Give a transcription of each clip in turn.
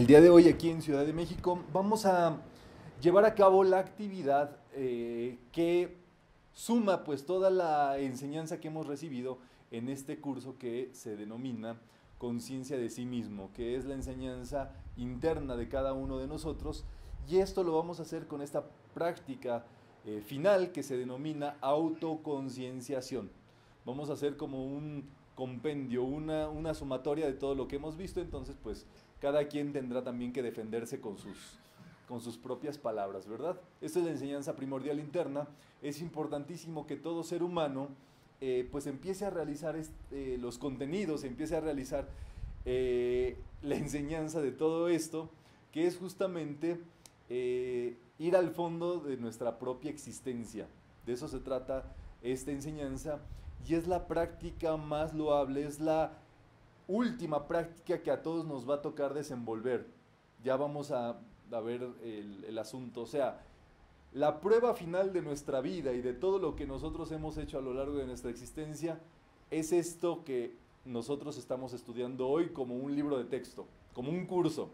El día de hoy aquí en Ciudad de México vamos a llevar a cabo la actividad que suma pues toda la enseñanza que hemos recibido en este curso que se denomina Conciencia de sí mismo, que es la enseñanza interna de cada uno de nosotros, y esto lo vamos a hacer con esta práctica final que se denomina autoconcienciación. Vamos a hacer como un compendio, una sumatoria de todo lo que hemos visto, entonces pues cada quien tendrá también que defenderse con sus propias palabras, ¿verdad? Esta es la enseñanza primordial interna. Es importantísimo que todo ser humano pues empiece a realizar los contenidos, empiece a realizar la enseñanza de todo esto, que es justamente ir al fondo de nuestra propia existencia. De eso se trata esta enseñanza, y es la práctica más loable, es la última práctica que a todos nos va a tocar desenvolver. Ya vamos a ver el asunto. O sea, la prueba final de nuestra vida y de todo lo que nosotros hemos hecho a lo largo de nuestra existencia es esto que nosotros estamos estudiando hoy como un libro de texto, como un curso.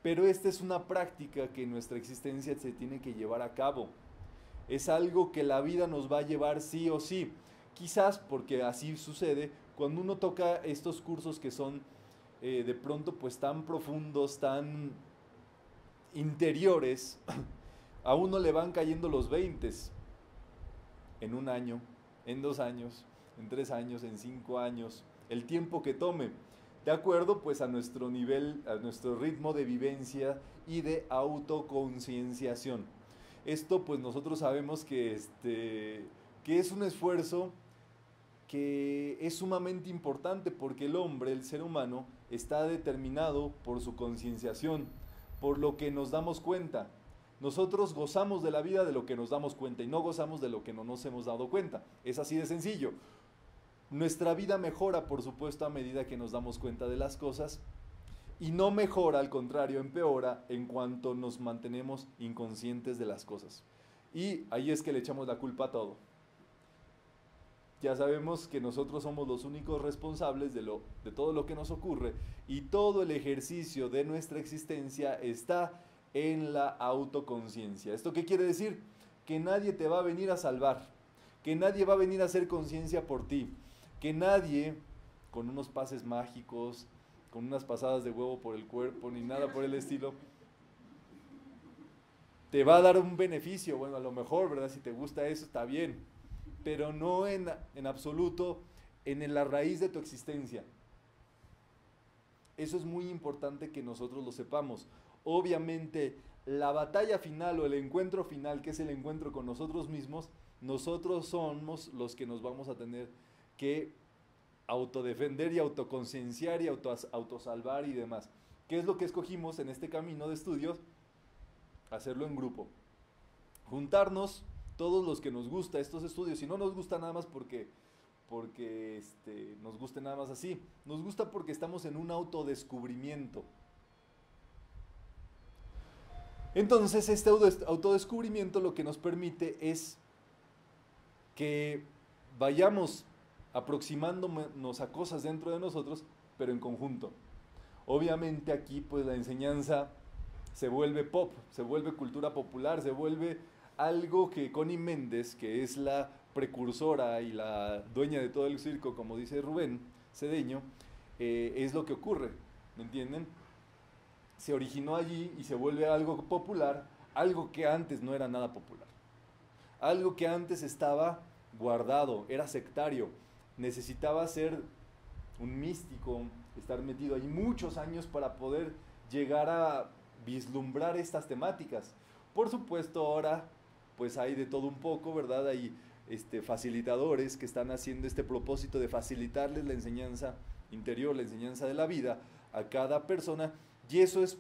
Pero esta es una práctica que en nuestra existencia se tiene que llevar a cabo. Es algo que la vida nos va a llevar sí o sí. Quizás porque así sucede cuando uno toca estos cursos que son de pronto pues tan profundos, tan interiores, a uno le van cayendo los 20 en un año, en 2 años, en 3 años, en 5 años, el tiempo que tome, de acuerdo pues a nuestro nivel, a nuestro ritmo de vivencia y de autoconcienciación. Esto pues nosotros sabemos que es un esfuerzo que es sumamente importante, porque el hombre, el ser humano, está determinado por su concienciación, por lo que nos damos cuenta. Nosotros gozamos de la vida de lo que nos damos cuenta y no gozamos de lo que no nos hemos dado cuenta. Es así de sencillo. Nuestra vida mejora, por supuesto, a medida que nos damos cuenta de las cosas, y no mejora, al contrario, empeora en cuanto nos mantenemos inconscientes de las cosas. Y ahí es que le echamos la culpa a todo. Ya sabemos que nosotros somos los únicos responsables de todo lo que nos ocurre, y todo el ejercicio de nuestra existencia está en la autoconciencia. ¿Esto qué quiere decir? Que nadie te va a venir a salvar, que nadie va a venir a hacer conciencia por ti, que nadie con unos pases mágicos, con unas pasadas de huevo por el cuerpo, ni nada por el estilo, te va a dar un beneficio. Bueno, a lo mejor, ¿verdad? Si te gusta eso, está bien, pero no en absoluto en la raíz de tu existencia. Eso es muy importante que nosotros lo sepamos. Obviamente, la batalla final o el encuentro final, que es el encuentro con nosotros mismos, nosotros somos los que nos vamos a tener que autodefender y autoconcienciar y autosalvar y demás. ¿Qué es lo que escogimos en este camino de estudios? Hacerlo en grupo. Juntarnos todos los que nos gusta estos estudios, y no nos gusta nada más porque nos guste nada más así, nos gusta porque estamos en un autodescubrimiento. Entonces este autodescubrimiento lo que nos permite es que vayamos aproximándonos a cosas dentro de nosotros, pero en conjunto. Obviamente aquí pues la enseñanza se vuelve pop, se vuelve cultura popular, se vuelve algo que Connie Méndez, que es la precursora y la dueña de todo el circo, como dice Rubén Cedeño, es lo que ocurre, ¿me entienden? Se originó allí y se vuelve algo popular, algo que antes no era nada popular, algo que antes estaba guardado, era sectario, necesitaba ser un místico, estar metido ahí muchos años para poder llegar a vislumbrar estas temáticas. Por supuesto ahora pues hay de todo un poco, ¿verdad? Hay facilitadores que están haciendo este propósito de facilitarles la enseñanza interior, la enseñanza de la vida a cada persona, y eso es,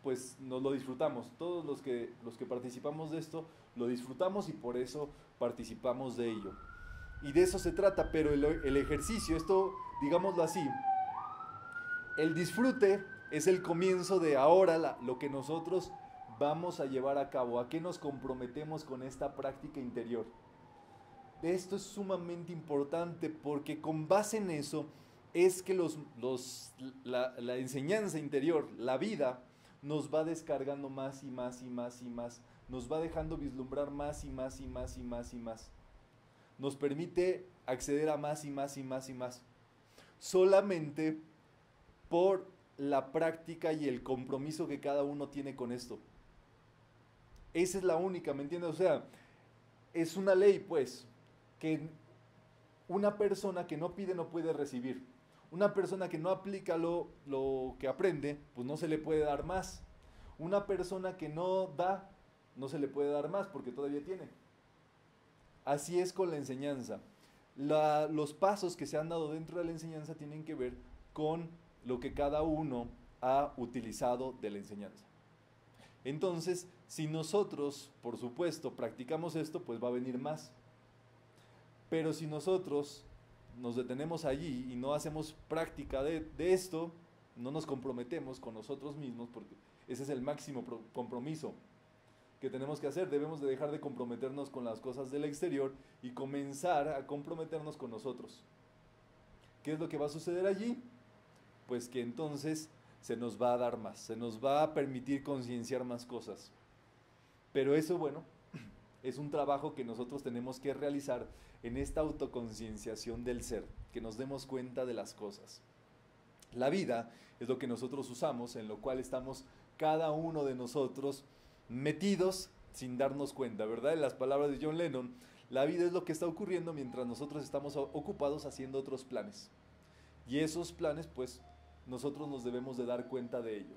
pues nos lo disfrutamos. Todos los que participamos de esto lo disfrutamos y por eso participamos de ello. Y de eso se trata, pero el ejercicio, esto digámoslo así, el disfrute es el comienzo de ahora lo que nosotros vamos a llevar a cabo, a qué nos comprometemos con esta práctica interior. Esto es sumamente importante porque con base en eso es que la enseñanza interior, la vida, nos va descargando más y más y más y más, nos va dejando vislumbrar más y más y más y más y más, nos permite acceder a más y más y más y más, solamente por la práctica y el compromiso que cada uno tiene con esto. Esa es la única, ¿me entiendes? O sea, es una ley, pues, que una persona que no pide no puede recibir. Una persona que no aplica lo que aprende, pues no se le puede dar más. Una persona que no da, no se le puede dar más porque todavía tiene. Así es con la enseñanza. Los pasos que se han dado dentro de la enseñanza tienen que ver con lo que cada uno ha utilizado de la enseñanza. Entonces, si nosotros, por supuesto, practicamos esto, pues va a venir más. Pero si nosotros nos detenemos allí y no hacemos práctica de esto, no nos comprometemos con nosotros mismos, porque ese es el máximo compromiso que tenemos que hacer. Debemos de dejar de comprometernos con las cosas del exterior y comenzar a comprometernos con nosotros. ¿Qué es lo que va a suceder allí? Pues que entonces se nos va a dar más, se nos va a permitir concienciar más cosas. Pero eso, bueno, es un trabajo que nosotros tenemos que realizar en esta autoconcienciación del ser, que nos demos cuenta de las cosas. La vida es lo que nosotros usamos, en lo cual estamos cada uno de nosotros metidos sin darnos cuenta, ¿verdad? En las palabras de John Lennon, la vida es lo que está ocurriendo mientras nosotros estamos ocupados haciendo otros planes. Y esos planes, pues, nosotros nos debemos de dar cuenta de ello.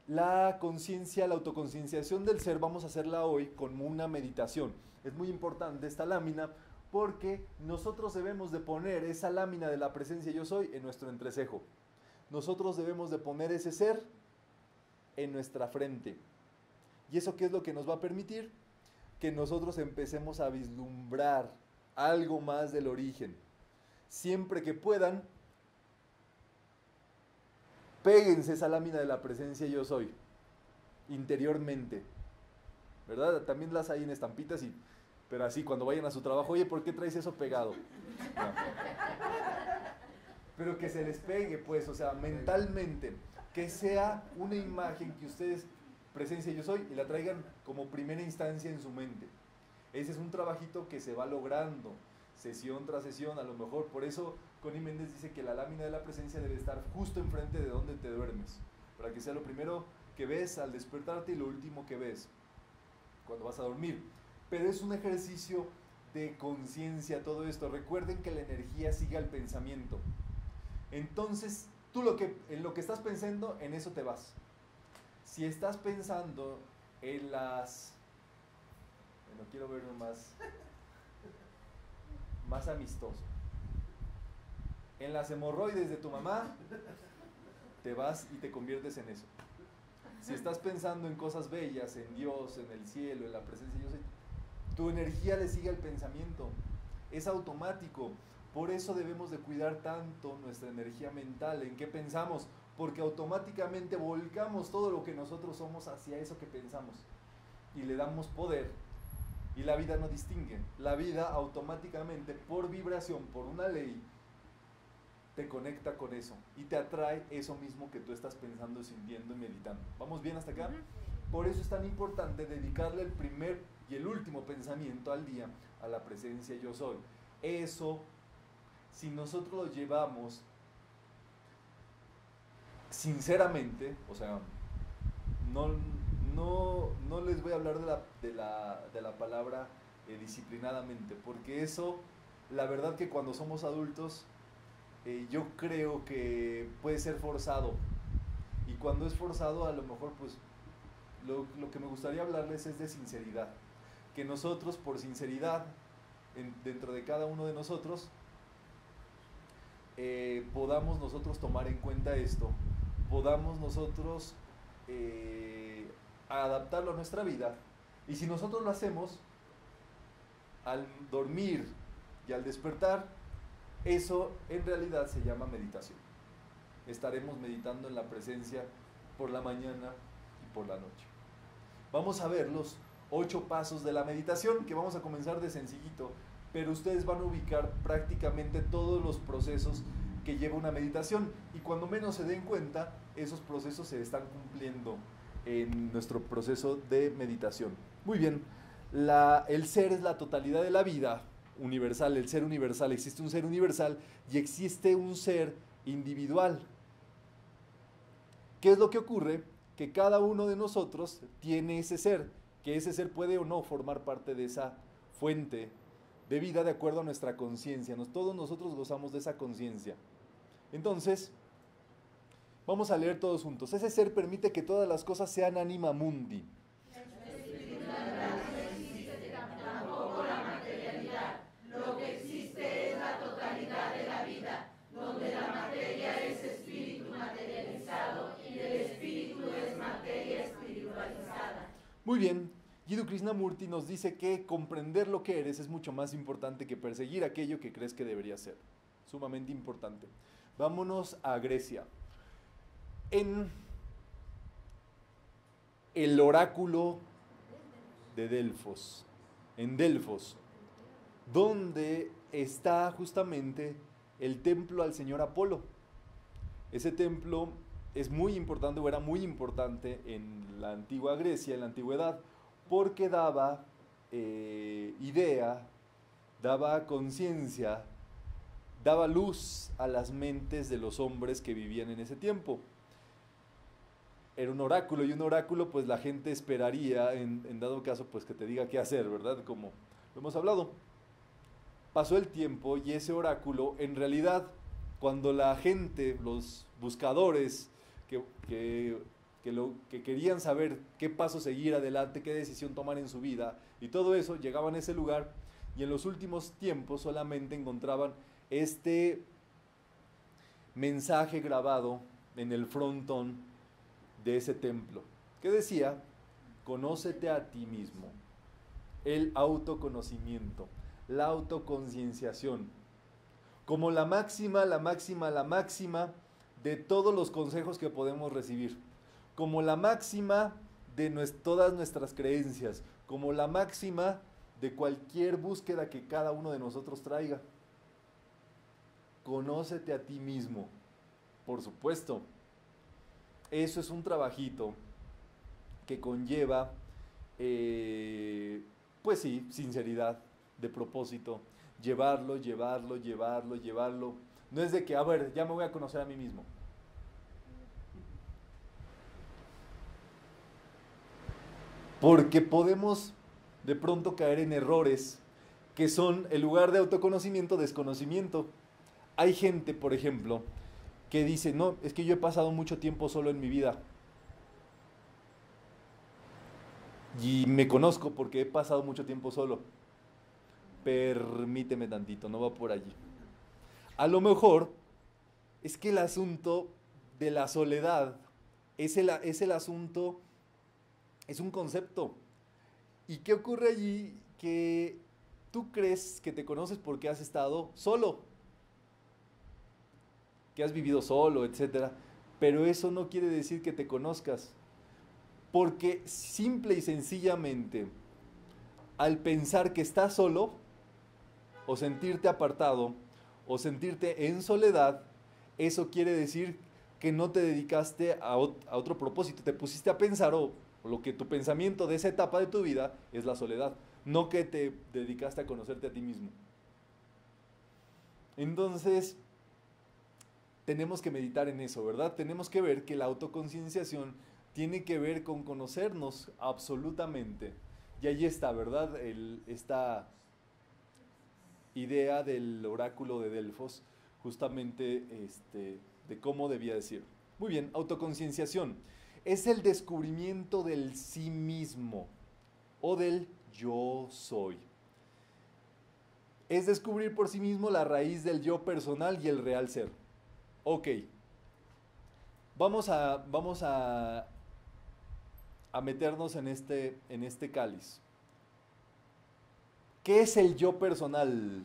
La conciencia, la autoconcienciación del ser, vamos a hacerla hoy con una meditación. Es muy importante esta lámina porque nosotros debemos de poner esa lámina de la presencia yo soy en nuestro entrecejo. Nosotros debemos de poner ese ser en nuestra frente. ¿Y eso qué es lo que nos va a permitir? Que nosotros empecemos a vislumbrar algo más del origen. Siempre que puedan, péguense esa lámina de la presencia yo soy, interiormente, ¿verdad? También las hay en estampitas, pero así cuando vayan a su trabajo, oye, ¿por qué traes eso pegado? No. Pero que se les pegue, pues, o sea, mentalmente, que sea una imagen que ustedes, presencia yo soy, y la traigan como primera instancia en su mente. Ese es un trabajito que se va logrando, sesión tras sesión, a lo mejor. Por eso Connie Méndez dice que la lámina de la presencia debe estar justo enfrente de donde te duermes, para que sea lo primero que ves al despertarte y lo último que ves cuando vas a dormir. Pero es un ejercicio de conciencia todo esto. Recuerden que la energía sigue al pensamiento. Entonces, tú en lo que estás pensando, en eso te vas. Si estás pensando en las... Bueno, quiero verlo más amistoso. En las hemorroides de tu mamá, te vas y te conviertes en eso. Si estás pensando en cosas bellas, en Dios, en el cielo, en la presencia de Dios, tu energía le sigue al pensamiento. Es automático. Por eso debemos de cuidar tanto nuestra energía mental. ¿En qué pensamos? Porque automáticamente volcamos todo lo que nosotros somos hacia eso que pensamos. Y le damos poder. Y la vida no distingue. La vida automáticamente, por vibración, por una ley, te conecta con eso. Y te atrae eso mismo que tú estás pensando, sintiendo y meditando. ¿Vamos bien hasta acá? Por eso es tan importante dedicarle el primer y el último pensamiento al día a la presencia yo soy. Eso, si nosotros lo llevamos sinceramente, o sea, no les voy a hablar de la palabra disciplinadamente, porque eso, la verdad que cuando somos adultos, yo creo que puede ser forzado, y cuando es forzado a lo mejor pues lo que me gustaría hablarles es de sinceridad, que nosotros por sinceridad dentro de cada uno de nosotros podamos nosotros tomar en cuenta esto, podamos nosotros adaptarlo a nuestra vida, y si nosotros lo hacemos al dormir y al despertar, eso en realidad se llama meditación. Estaremos meditando en la presencia por la mañana y por la noche. Vamos a ver los 8 pasos de la meditación, que vamos a comenzar de sencillito, pero ustedes van a ubicar prácticamente todos los procesos que lleva una meditación, y cuando menos se den cuenta, esos procesos se están cumpliendo en nuestro proceso de meditación. Muy bien, el ser es la totalidad de la vida universal, el ser universal. Existe un ser universal y existe un ser individual. ¿Qué es lo que ocurre? Que cada uno de nosotros tiene ese ser, que ese ser puede o no formar parte de esa fuente de vida de acuerdo a nuestra conciencia. Todos nosotros gozamos de esa conciencia. Entonces, vamos a leer todos juntos. Ese ser permite que todas las cosas sean anima mundi. Tampoco la materialidad. Lo que existe es la totalidad de la vida, donde la materia es espíritu materializado y el espíritu es materia espiritualizada. Muy bien. Jiddu Krishnamurti nos dice que comprender lo que eres es mucho más importante que perseguir aquello que crees que debería ser. Sumamente importante. Vámonos a Grecia. En el oráculo de Delfos, en Delfos, donde está justamente el templo al señor Apolo. Ese templo es muy importante, o era muy importante en la antigua Grecia, en la antigüedad, porque daba idea, daba conciencia, daba luz a las mentes de los hombres que vivían en ese tiempo. Era un oráculo, y un oráculo pues la gente esperaría en dado caso pues que te diga qué hacer, ¿verdad? Como lo hemos hablado. Pasó el tiempo y ese oráculo, en realidad, cuando la gente, los buscadores que querían saber qué paso seguir adelante, qué decisión tomar en su vida y todo eso, llegaban a ese lugar y en los últimos tiempos solamente encontraban este mensaje grabado en el frontón de ese templo, que decía: conócete a ti mismo. El autoconocimiento, la autoconcienciación, como la máxima de todos los consejos que podemos recibir, como la máxima de todas nuestras creencias, como la máxima de cualquier búsqueda que cada uno de nosotros traiga. Conócete a ti mismo, por supuesto. Eso es un trabajito que conlleva, pues sí, sinceridad, de propósito, llevarlo. No es de que, a ver, ya me voy a conocer a mí mismo. Porque podemos de pronto caer en errores que son, en lugar de autoconocimiento, desconocimiento. Hay gente, por ejemplo, que dice: no, es que yo he pasado mucho tiempo solo en mi vida. Y me conozco porque he pasado mucho tiempo solo. Permíteme tantito, no va por allí. A lo mejor es que el asunto de la soledad es el asunto, es un concepto. ¿Y qué ocurre allí? Que tú crees que te conoces porque has estado solo, que has vivido solo, etc. Pero eso no quiere decir que te conozcas. Porque simple y sencillamente, al pensar que estás solo, o sentirte apartado, o sentirte en soledad, eso quiere decir que no te dedicaste a otro propósito. Te pusiste a pensar, o lo que tu pensamiento de esa etapa de tu vida es la soledad, no que te dedicaste a conocerte a ti mismo. Entonces, tenemos que meditar en eso, ¿verdad? Tenemos que ver que la autoconcienciación tiene que ver con conocernos absolutamente. Y ahí está, ¿verdad? Esta idea del oráculo de Delfos, justamente de cómo debía decir. Muy bien, autoconcienciación. Es el descubrimiento del sí mismo o del yo soy. Es descubrir por sí mismo la raíz del yo personal y el real ser. Ok. Vamos a meternos en este cáliz. ¿Qué es el yo personal,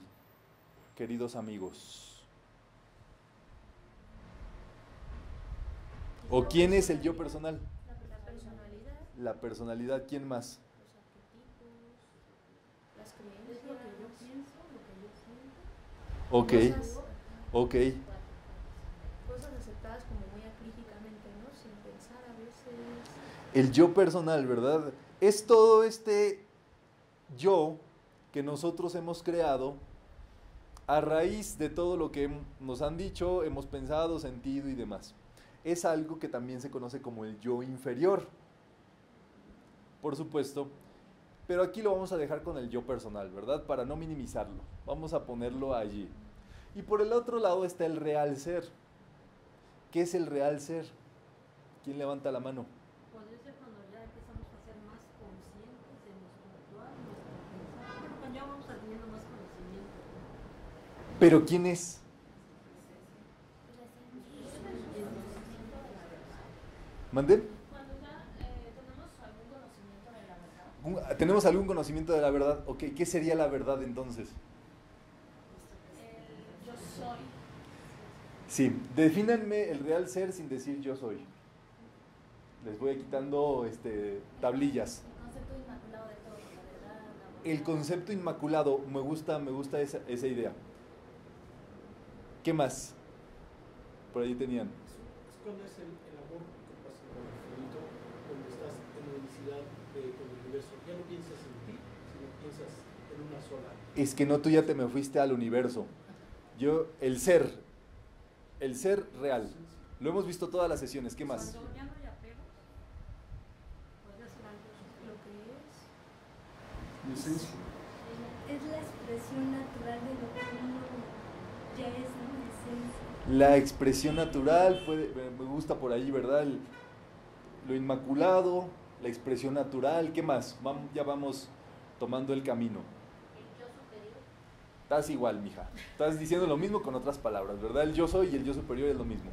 queridos amigos? ¿O quién es el yo personal? La personalidad. La personalidad, ¿quién más? Los arquetipos, las creencias, lo que yo pienso, lo que yo siento. Ok. Cosas aceptadas como muy acríticamente, ¿no? Sin pensar a veces. El yo personal, ¿verdad? Es todo este yo que nosotros hemos creado a raíz de todo lo que nos han dicho, hemos pensado, sentido y demás. Es algo que también se conoce como el yo inferior, por supuesto, pero aquí lo vamos a dejar con el yo personal, ¿verdad? Para no minimizarlo, vamos a ponerlo allí. Y por el otro lado está el real ser. ¿Qué es el real ser? ¿Quién levanta la mano? Podría ser cuando ya empezamos a ser más conscientes de nuestro actuar, nuestro pensar, cuando ya vamos teniendo más conocimiento. ¿Pero quién es? ¿Mande? Cuando ya tenemos algún conocimiento de la verdad. ¿Tenemos algún conocimiento de la verdad? Ok, ¿qué sería la verdad entonces? Yo soy. Sí, defínanme el real ser sin decir yo soy. Les voy quitando tablillas. El concepto inmaculado de todo, la verdad, la bondad. El concepto inmaculado, me gusta esa idea. ¿Qué más? Por ahí tenían. Es cuando es el amor que pasa con el infinito, donde estás en la unicidad con el universo. Ya no piensas en ti, sino piensas en una sola. Es que no, tú ya te me fuiste al universo. El ser real. Lo hemos visto todas las sesiones. ¿Qué más? Cuando ya no hay apegos, podría ser algo lo que es. Mi esencia. Es la expresión natural de lo que uno ya es en esencia. La expresión natural, me gusta por ahí, ¿verdad? Lo inmaculado, la expresión natural. ¿Qué más? Ya vamos tomando el camino. El yo superior. Estás igual, mija. Estás diciendo lo mismo con otras palabras, ¿verdad? El yo soy y el yo superior es lo mismo.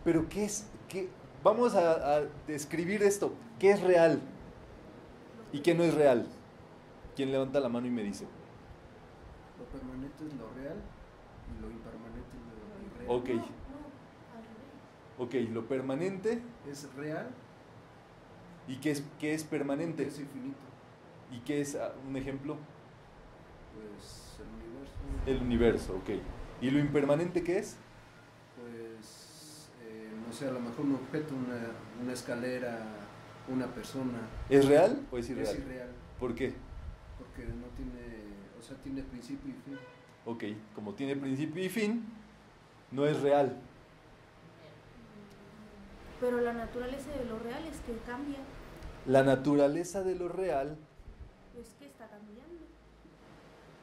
Pero ¿qué es? Vamos a describir esto. ¿Qué es real? ¿Y qué no es real? ¿Quién levanta la mano y me dice? Lo permanente es lo real y lo impermanente es lo irreal. Ok, Al revés. ok, lo permanente. Es real ¿Y qué es permanente? es infinito. ¿Y qué es un ejemplo? Pues el universo. El universo, ok. ¿Y lo impermanente qué es? Pues, no sé, a lo mejor un objeto, una escalera, una persona. ¿Es real o es irreal? Es irreal, ¿Por qué? porque no tiene, o sea, tiene principio y fin. Ok, como tiene principio y fin, no es real. Pero la naturaleza de lo real es que cambia, La naturaleza de lo real es que está cambiando.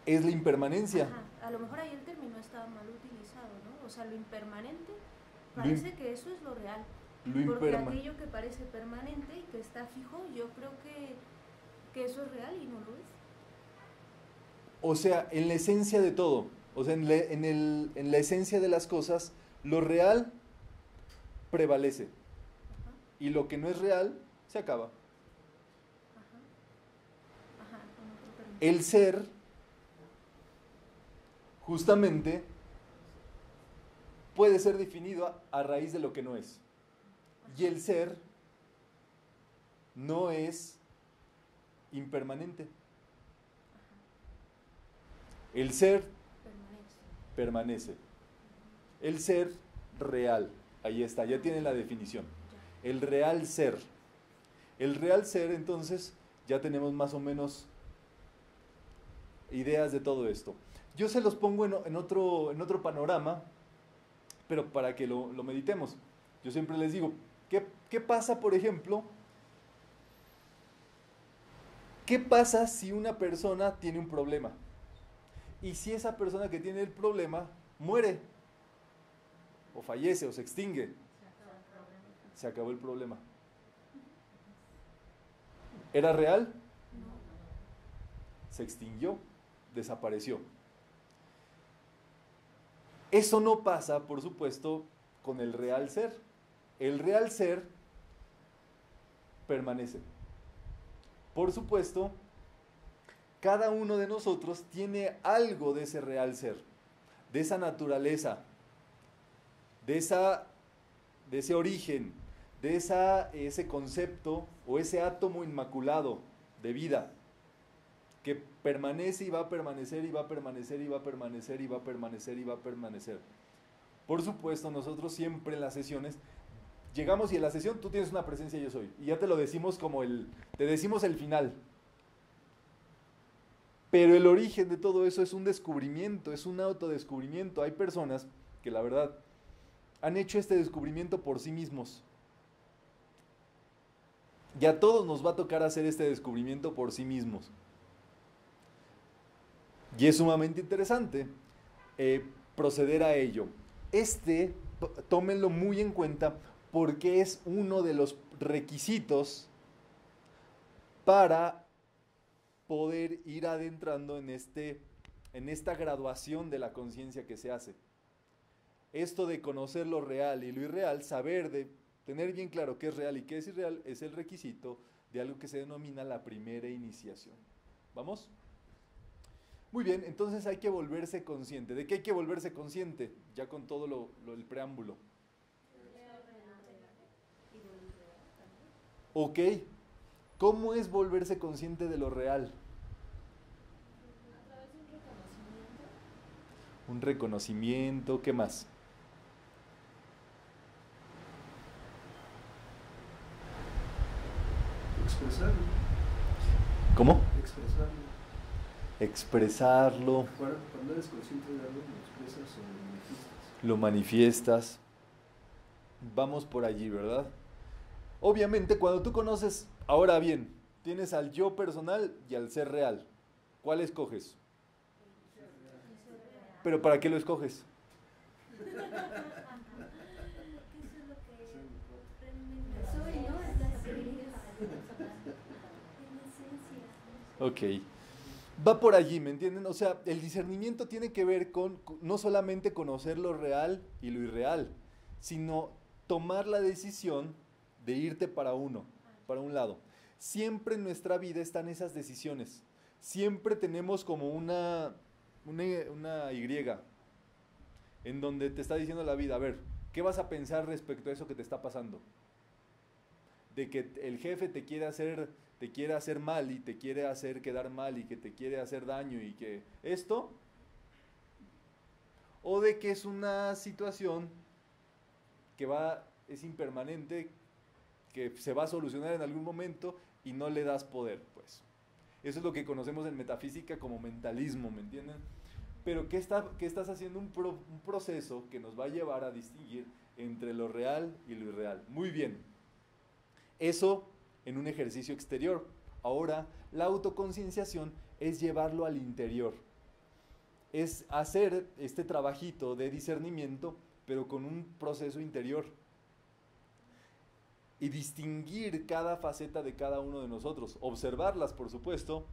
es la impermanencia. Ajá, a lo mejor ahí el término está mal utilizado, ¿no? O sea, lo impermanente Lo parece que eso es lo real. Lo Porque imperma- aquello que parece permanente y que está fijo, yo creo que eso es real y no lo es. O sea, en la esencia de todo, o sea, en la esencia de las cosas, lo real prevalece. Ajá, Y lo que no es real, se acaba. ajá, ajá, con otro término. El ser, justamente, puede ser definido a raíz de lo que no es. Y el ser no es impermanente. El ser Permanece. permanece. El ser real. Ahí está, ya tienen la definición. Ya. El real ser. El real ser, entonces, ya tenemos más o menos ideas de todo esto. Yo se los pongo en otro panorama, pero para que lo meditemos. Yo siempre les digo, ¿qué pasa, por ejemplo? ¿Qué pasa si una persona tiene un problema? Y si esa persona que tiene el problema muere, o fallece, o se extingue, se acabó el problema. ¿Era real? Se extinguió, desapareció. Eso no pasa, por supuesto, con el real ser. El real ser permanece. Por supuesto, cada uno de nosotros tiene algo de ese real ser, de esa naturaleza, de ese origen, de ese concepto o ese átomo inmaculado de vida que permanece y va a permanecer y va a permanecer y va a permanecer y va a permanecer y va a permanecer. Por supuesto, nosotros siempre en las sesiones llegamos y en la sesión tú tienes una presencia yo soy. Y ya te lo decimos te decimos el final. Pero el origen de todo eso es un descubrimiento, es un autodescubrimiento. Hay personas que la verdad han hecho este descubrimiento por sí mismos. Y a todos nos va a tocar hacer este descubrimiento por sí mismos. Y es sumamente interesante proceder a ello. Tómenlo muy en cuenta porque es uno de los requisitos para poder ir adentrando en esta graduación de la conciencia que se hace. Esto de conocer lo real y lo irreal, tener bien claro qué es real y qué es irreal, es el requisito de algo que se denomina la primera iniciación. ¿Vamos? Muy bien, entonces hay que volverse consciente. ¿De qué hay que volverse consciente? Ya con todo el preámbulo. Ok, ¿cómo es volverse consciente de lo real? A través de un reconocimiento. Un reconocimiento, ¿qué más? Expresarlo. ¿Cómo? Expresarlo. Expresarlo. Cuando eres consciente de algo, lo expresas o lo manifiestas. Lo manifiestas. Vamos por allí, ¿verdad? Obviamente, cuando tú conoces, ahora bien, tienes al yo personal y al ser real. ¿Cuál escoges? ¿Pero para qué lo escoges? Porque eso es lo que realmente soy, ¿no? Es la esencia. Ok. Va por allí, ¿me entienden? O sea, el discernimiento tiene que ver con no solamente conocer lo real y lo irreal, sino tomar la decisión de irte para un lado. Siempre en nuestra vida están esas decisiones. Siempre tenemos como una Y en donde te está diciendo la vida, a ver, ¿qué vas a pensar respecto a eso que te está pasando? De que el jefe te quiere hacer mal y te quiere hacer quedar mal y que te quiere hacer daño y que esto, o de que es una situación que es impermanente, que se va a solucionar en algún momento y no le das poder, pues. Eso es lo que conocemos en metafísica como mentalismo, ¿me entienden? Pero ¿qué estás haciendo? Un proceso que nos va a llevar a distinguir entre lo real y lo irreal. Muy bien. Eso en un ejercicio exterior. Ahora, la autoconcienciación es llevarlo al interior. Es hacer este trabajito de discernimiento, pero con un proceso interior. Y distinguir cada faceta de cada uno de nosotros. Observarlas, por supuesto.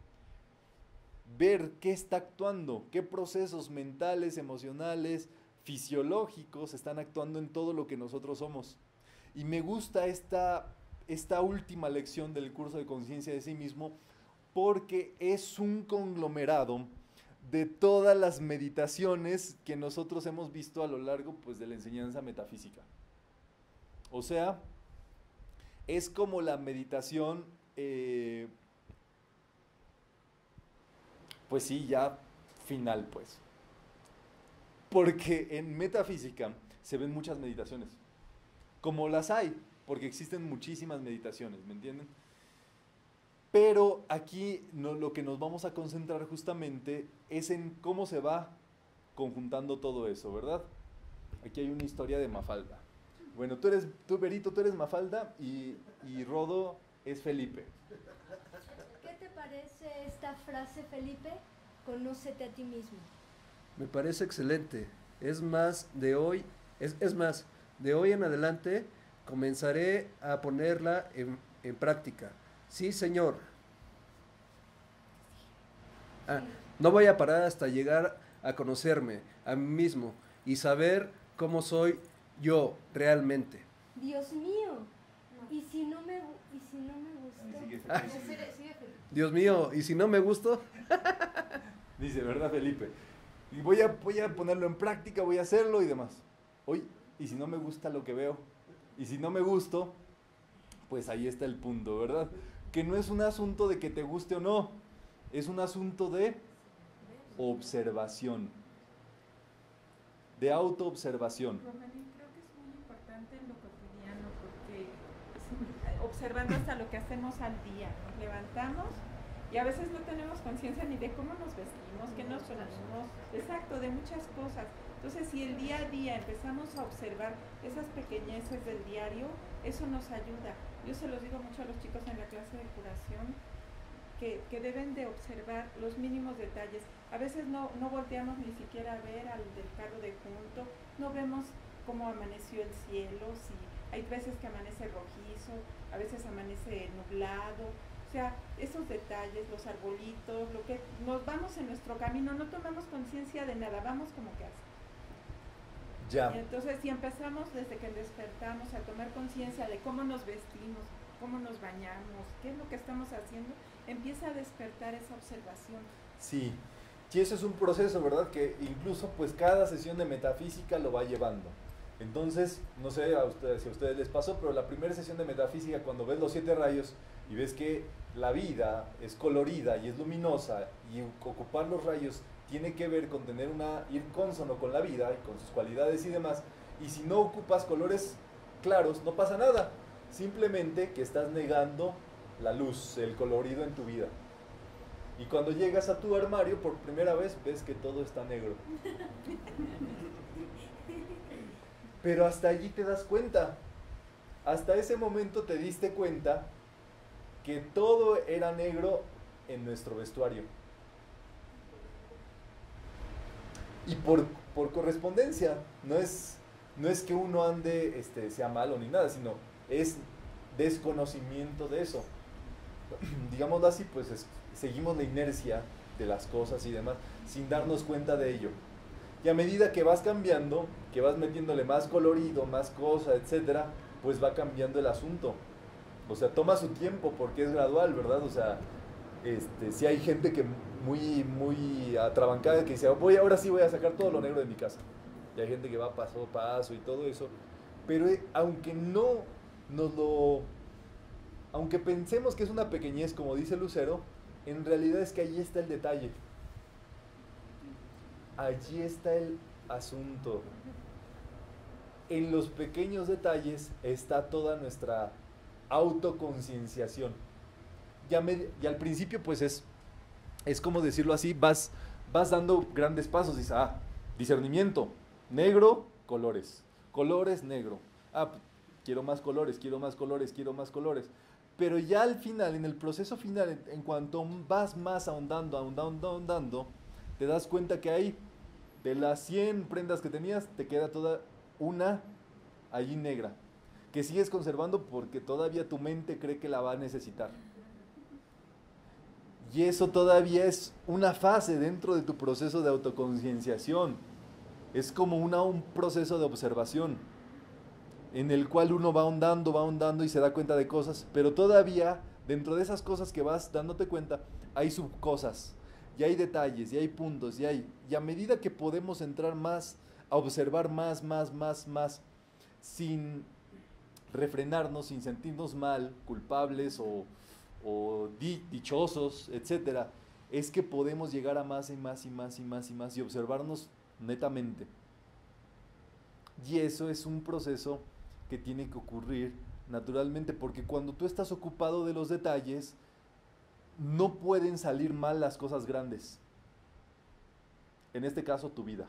Ver qué está actuando, qué procesos mentales, emocionales, fisiológicos están actuando en todo lo que nosotros somos. Y me gusta esta última lección del curso de conciencia de sí mismo porque es un conglomerado de todas las meditaciones que nosotros hemos visto a lo largo, pues, de la enseñanza metafísica. O sea, es como la meditación, pues sí, ya final, pues. Porque en metafísica se ven muchas meditaciones, como las hay, porque existen muchísimas meditaciones, ¿me entienden? Pero aquí lo que nos vamos a concentrar justamente es en cómo se va conjuntando todo eso, ¿verdad? Aquí hay una historia de Mafalda. Bueno, tú Berito, tú eres Mafalda y Rodo es Felipe. ¿Qué te parece esta frase, Felipe? Conócete a ti mismo. Me parece excelente. Es más, de hoy en adelante comenzaré a ponerla en práctica. Sí, señor. No voy a parar hasta llegar a conocerme a mí mismo y saber cómo soy yo realmente. Dios mío. ¿Y si no me gusta? Dios mío, ¿y si no me gusto? Dice, ¿verdad, Felipe? Y voy a ponerlo en práctica, voy a hacerlo y demás. Oye, ¿y si no me gusta lo que veo? Y si no me gusto, pues ahí está el punto, ¿verdad? Que no es un asunto de que te guste o no, es un asunto de observación, de autoobservación. Romanín, creo que es muy importante importante en lo cotidiano, porque observando hasta lo que hacemos al día, nos levantamos y a veces no tenemos conciencia ni de cómo nos vestimos, qué nos ponemos, exacto, de muchas cosas. Entonces, si el día a día empezamos a observar esas pequeñeces del diario, eso nos ayuda. Yo se los digo mucho a los chicos en la clase de curación, que deben de observar los mínimos detalles. A veces no volteamos ni siquiera a ver al del carro de junto, no vemos cómo amaneció el cielo, si hay veces que amanece rojizo, a veces amanece nublado. O sea, esos detalles, los arbolitos, lo que nos vamos en nuestro camino, no tomamos conciencia de nada, vamos como que así. Ya. Y entonces, si empezamos desde que despertamos a tomar conciencia de cómo nos vestimos, cómo nos bañamos, qué es lo que estamos haciendo, empieza a despertar esa observación. Sí, y eso es un proceso, ¿verdad? Que incluso pues cada sesión de metafísica lo va llevando. Entonces, no sé a ustedes, si a ustedes les pasó, pero la primera sesión de metafísica, cuando ves los 7 rayos y ves que la vida es colorida y es luminosa y ocupar los rayos tiene que ver con tener ir consono con la vida y con sus cualidades y demás, y si no ocupas colores claros, no pasa nada, simplemente que estás negando la luz, el colorido en tu vida. Y cuando llegas a tu armario por primera vez ves que todo está negro. Pero hasta allí te das cuenta. Hasta ese momento te diste cuenta que todo era negro en nuestro vestuario. Y por correspondencia, no es que uno ande sea malo ni nada, sino es desconocimiento de eso. Digámoslo así, pues seguimos la inercia de las cosas y demás, sin darnos cuenta de ello. Y a medida que vas cambiando, que vas metiéndole más colorido, más cosa, etcétera, pues va cambiando el asunto. O sea, toma su tiempo porque es gradual, ¿verdad? O sea, si hay gente que muy atrabancada que dice, ahora sí voy a sacar todo lo negro de mi casa. Y hay gente que va paso a paso y todo eso. Pero aunque aunque pensemos que es una pequeñez, como dice Lucero, en realidad es que allí está el detalle. Allí está el asunto. En los pequeños detalles está toda nuestra autoconcienciación. Y al principio pues es como decirlo así, vas dando grandes pasos, dices, discernimiento, negro, colores, negro, quiero más colores, quiero más colores, quiero más colores. Pero ya al final, en el proceso final, en cuanto vas más ahondando, te das cuenta que ahí, de las 100 prendas que tenías, te queda toda una allí negra, que sigues conservando porque todavía tu mente cree que la va a necesitar. Y eso todavía es una fase dentro de tu proceso de autoconcienciación. Es como un proceso de observación, en el cual uno va ahondando y se da cuenta de cosas, pero todavía dentro de esas cosas que vas dándote cuenta, hay subcosas, y hay detalles, y hay puntos, y a medida que podemos entrar más, a observar más, sin refrenarnos, sin sentirnos mal, culpables o dichosos, etcétera, es que podemos llegar a más y observarnos netamente. Y eso es un proceso que tiene que ocurrir naturalmente, porque cuando tú estás ocupado de los detalles, no pueden salir mal las cosas grandes. En este caso, tu vida.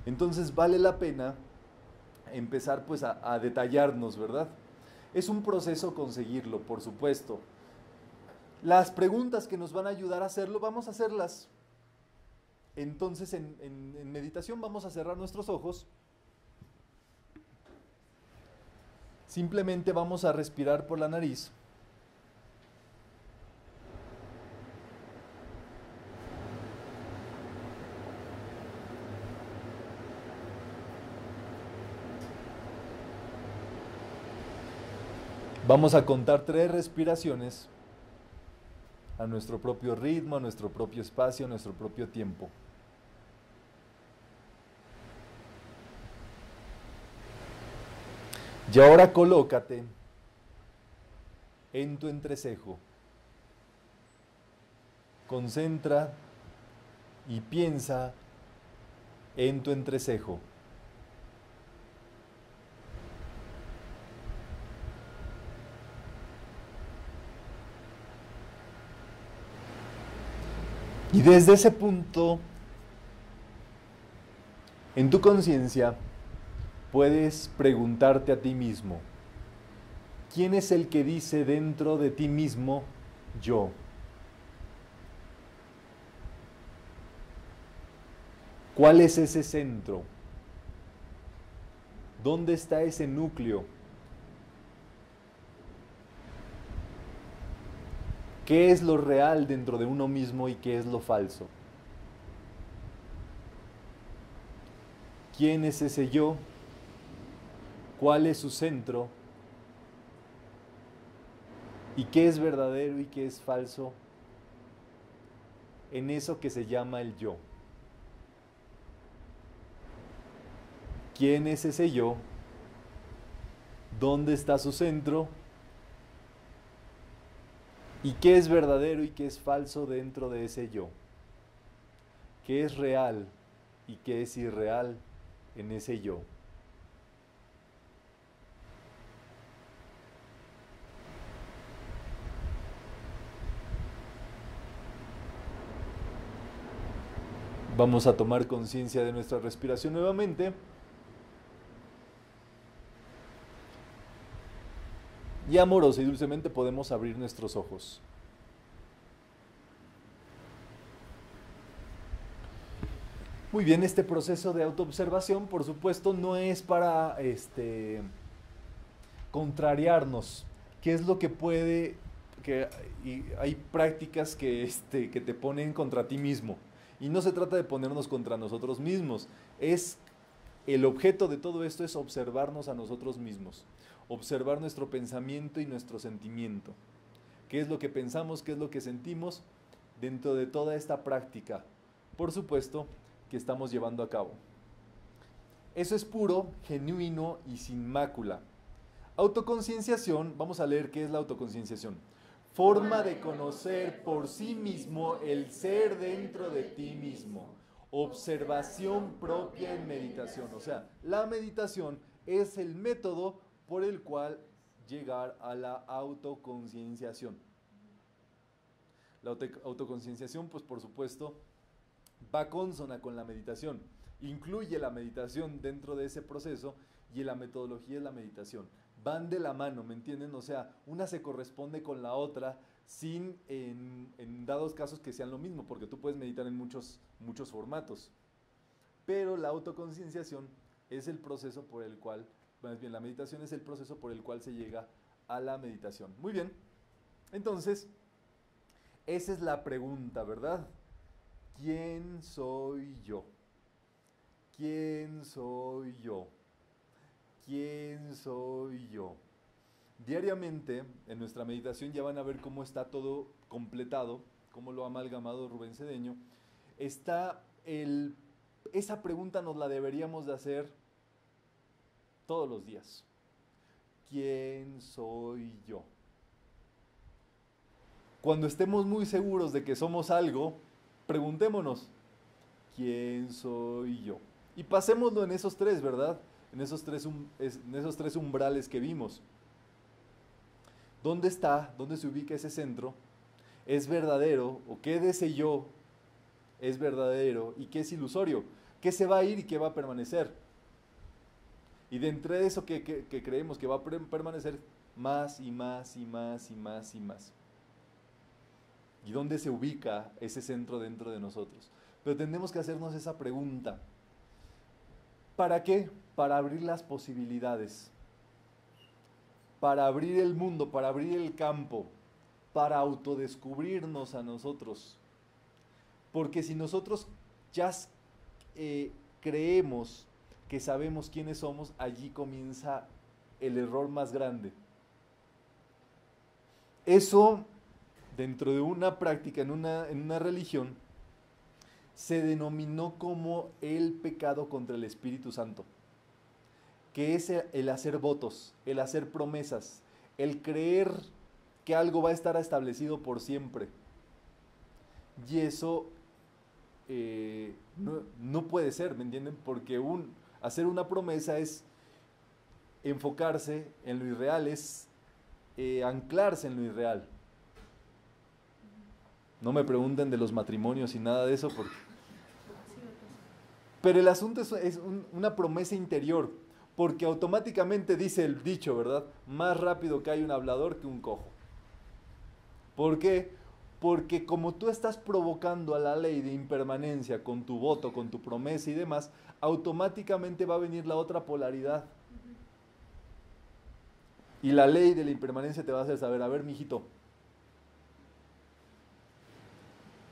Entonces vale la pena empezar pues a detallarnos, ¿verdad? Es un proceso conseguirlo, por supuesto. Las preguntas que nos van a ayudar a hacerlo, vamos a hacerlas. Entonces en meditación vamos a cerrar nuestros ojos. Simplemente vamos a respirar por la nariz. Vamos a contar 3 respiraciones a nuestro propio ritmo, a nuestro propio espacio, a nuestro propio tiempo. Y ahora colócate en tu entrecejo. Concentra y piensa en tu entrecejo. Y desde ese punto, en tu conciencia, puedes preguntarte a ti mismo, ¿quién es el que dice dentro de ti mismo yo? ¿Cuál es ese centro? ¿Dónde está ese núcleo? ¿Qué es lo real dentro de uno mismo y qué es lo falso? ¿Quién es ese yo? ¿Cuál es su centro? ¿Y qué es verdadero y qué es falso en eso que se llama el yo? ¿Quién es ese yo? ¿Dónde está su centro? ¿Y qué es verdadero y qué es falso dentro de ese yo? ¿Qué es real y qué es irreal en ese yo? Vamos a tomar conciencia de nuestra respiración nuevamente. Y amorosa y dulcemente podemos abrir nuestros ojos. Muy bien, este proceso de autoobservación, por supuesto, no es para contrariarnos. ¿Qué es lo que puede? Y hay prácticas que te ponen contra ti mismo. Y no se trata de ponernos contra nosotros mismos. El objeto de todo esto es observarnos a nosotros mismos. Observar nuestro pensamiento y nuestro sentimiento. ¿Qué es lo que pensamos? ¿Qué es lo que sentimos dentro de toda esta práctica? Por supuesto, que estamos llevando a cabo. Eso es puro, genuino y sin mácula. Autoconcienciación, vamos a leer qué es la autoconcienciación. Forma de conocer por sí mismo el ser dentro de ti mismo. Observación propia en meditación. O sea, la meditación es el método por el cual llegar a la autoconcienciación. La autoconcienciación, pues por supuesto, va consona con la meditación, incluye la meditación dentro de ese proceso y la metodología es la meditación. Van de la mano, ¿me entienden? O sea, una se corresponde con la otra sin, en dados casos que sean lo mismo, porque tú puedes meditar en muchos formatos. Pero la autoconcienciación es el proceso por el cual, más bien la meditación es el proceso por el cual se llega a la meditación. Muy bien, entonces, esa es la pregunta, ¿verdad? ¿Quién soy yo? ¿Quién soy yo? ¿Quién soy yo? Diariamente, en nuestra meditación ya van a ver cómo está todo completado, cómo lo ha amalgamado Rubén Cedeño. Esa pregunta nos la deberíamos de hacer todos los días. ¿Quién soy yo? Cuando estemos muy seguros de que somos algo, preguntémonos, ¿quién soy yo? Y pasémoslo en esos tres, ¿verdad? En esos tres umbrales que vimos. ¿Dónde está? ¿Dónde se ubica ese centro? ¿Es verdadero? ¿O qué de ese yo es verdadero? ¿Y qué es ilusorio? ¿Qué se va a ir y qué va a permanecer? Y de entre eso que creemos que va a permanecer, más y más y más y más y más. ¿Y dónde se ubica ese centro dentro de nosotros? Pero tenemos que hacernos esa pregunta. ¿Para qué? Para abrir las posibilidades, para abrir el mundo, para abrir el campo, para autodescubrirnos a nosotros. Porque si nosotros ya creemos que sabemos quiénes somos, allí comienza el error más grande. Eso, dentro de una práctica, en una religión, se denominó como el pecado contra el Espíritu Santo, que es el hacer votos, el hacer promesas, el creer que algo va a estar establecido por siempre. Y eso no puede ser, ¿me entienden? Porque hacer una promesa es enfocarse en lo irreal, es anclarse en lo irreal. No me pregunten de los matrimonios y nada de eso, porque... Pero el asunto es una promesa interior, porque automáticamente dice el dicho, ¿verdad? Más rápido cae un hablador que un cojo. ¿Por qué? Porque como tú estás provocando a la ley de impermanencia con tu voto, con tu promesa y demás, automáticamente va a venir la otra polaridad. Y la ley de la impermanencia te va a hacer saber, a ver, mijito,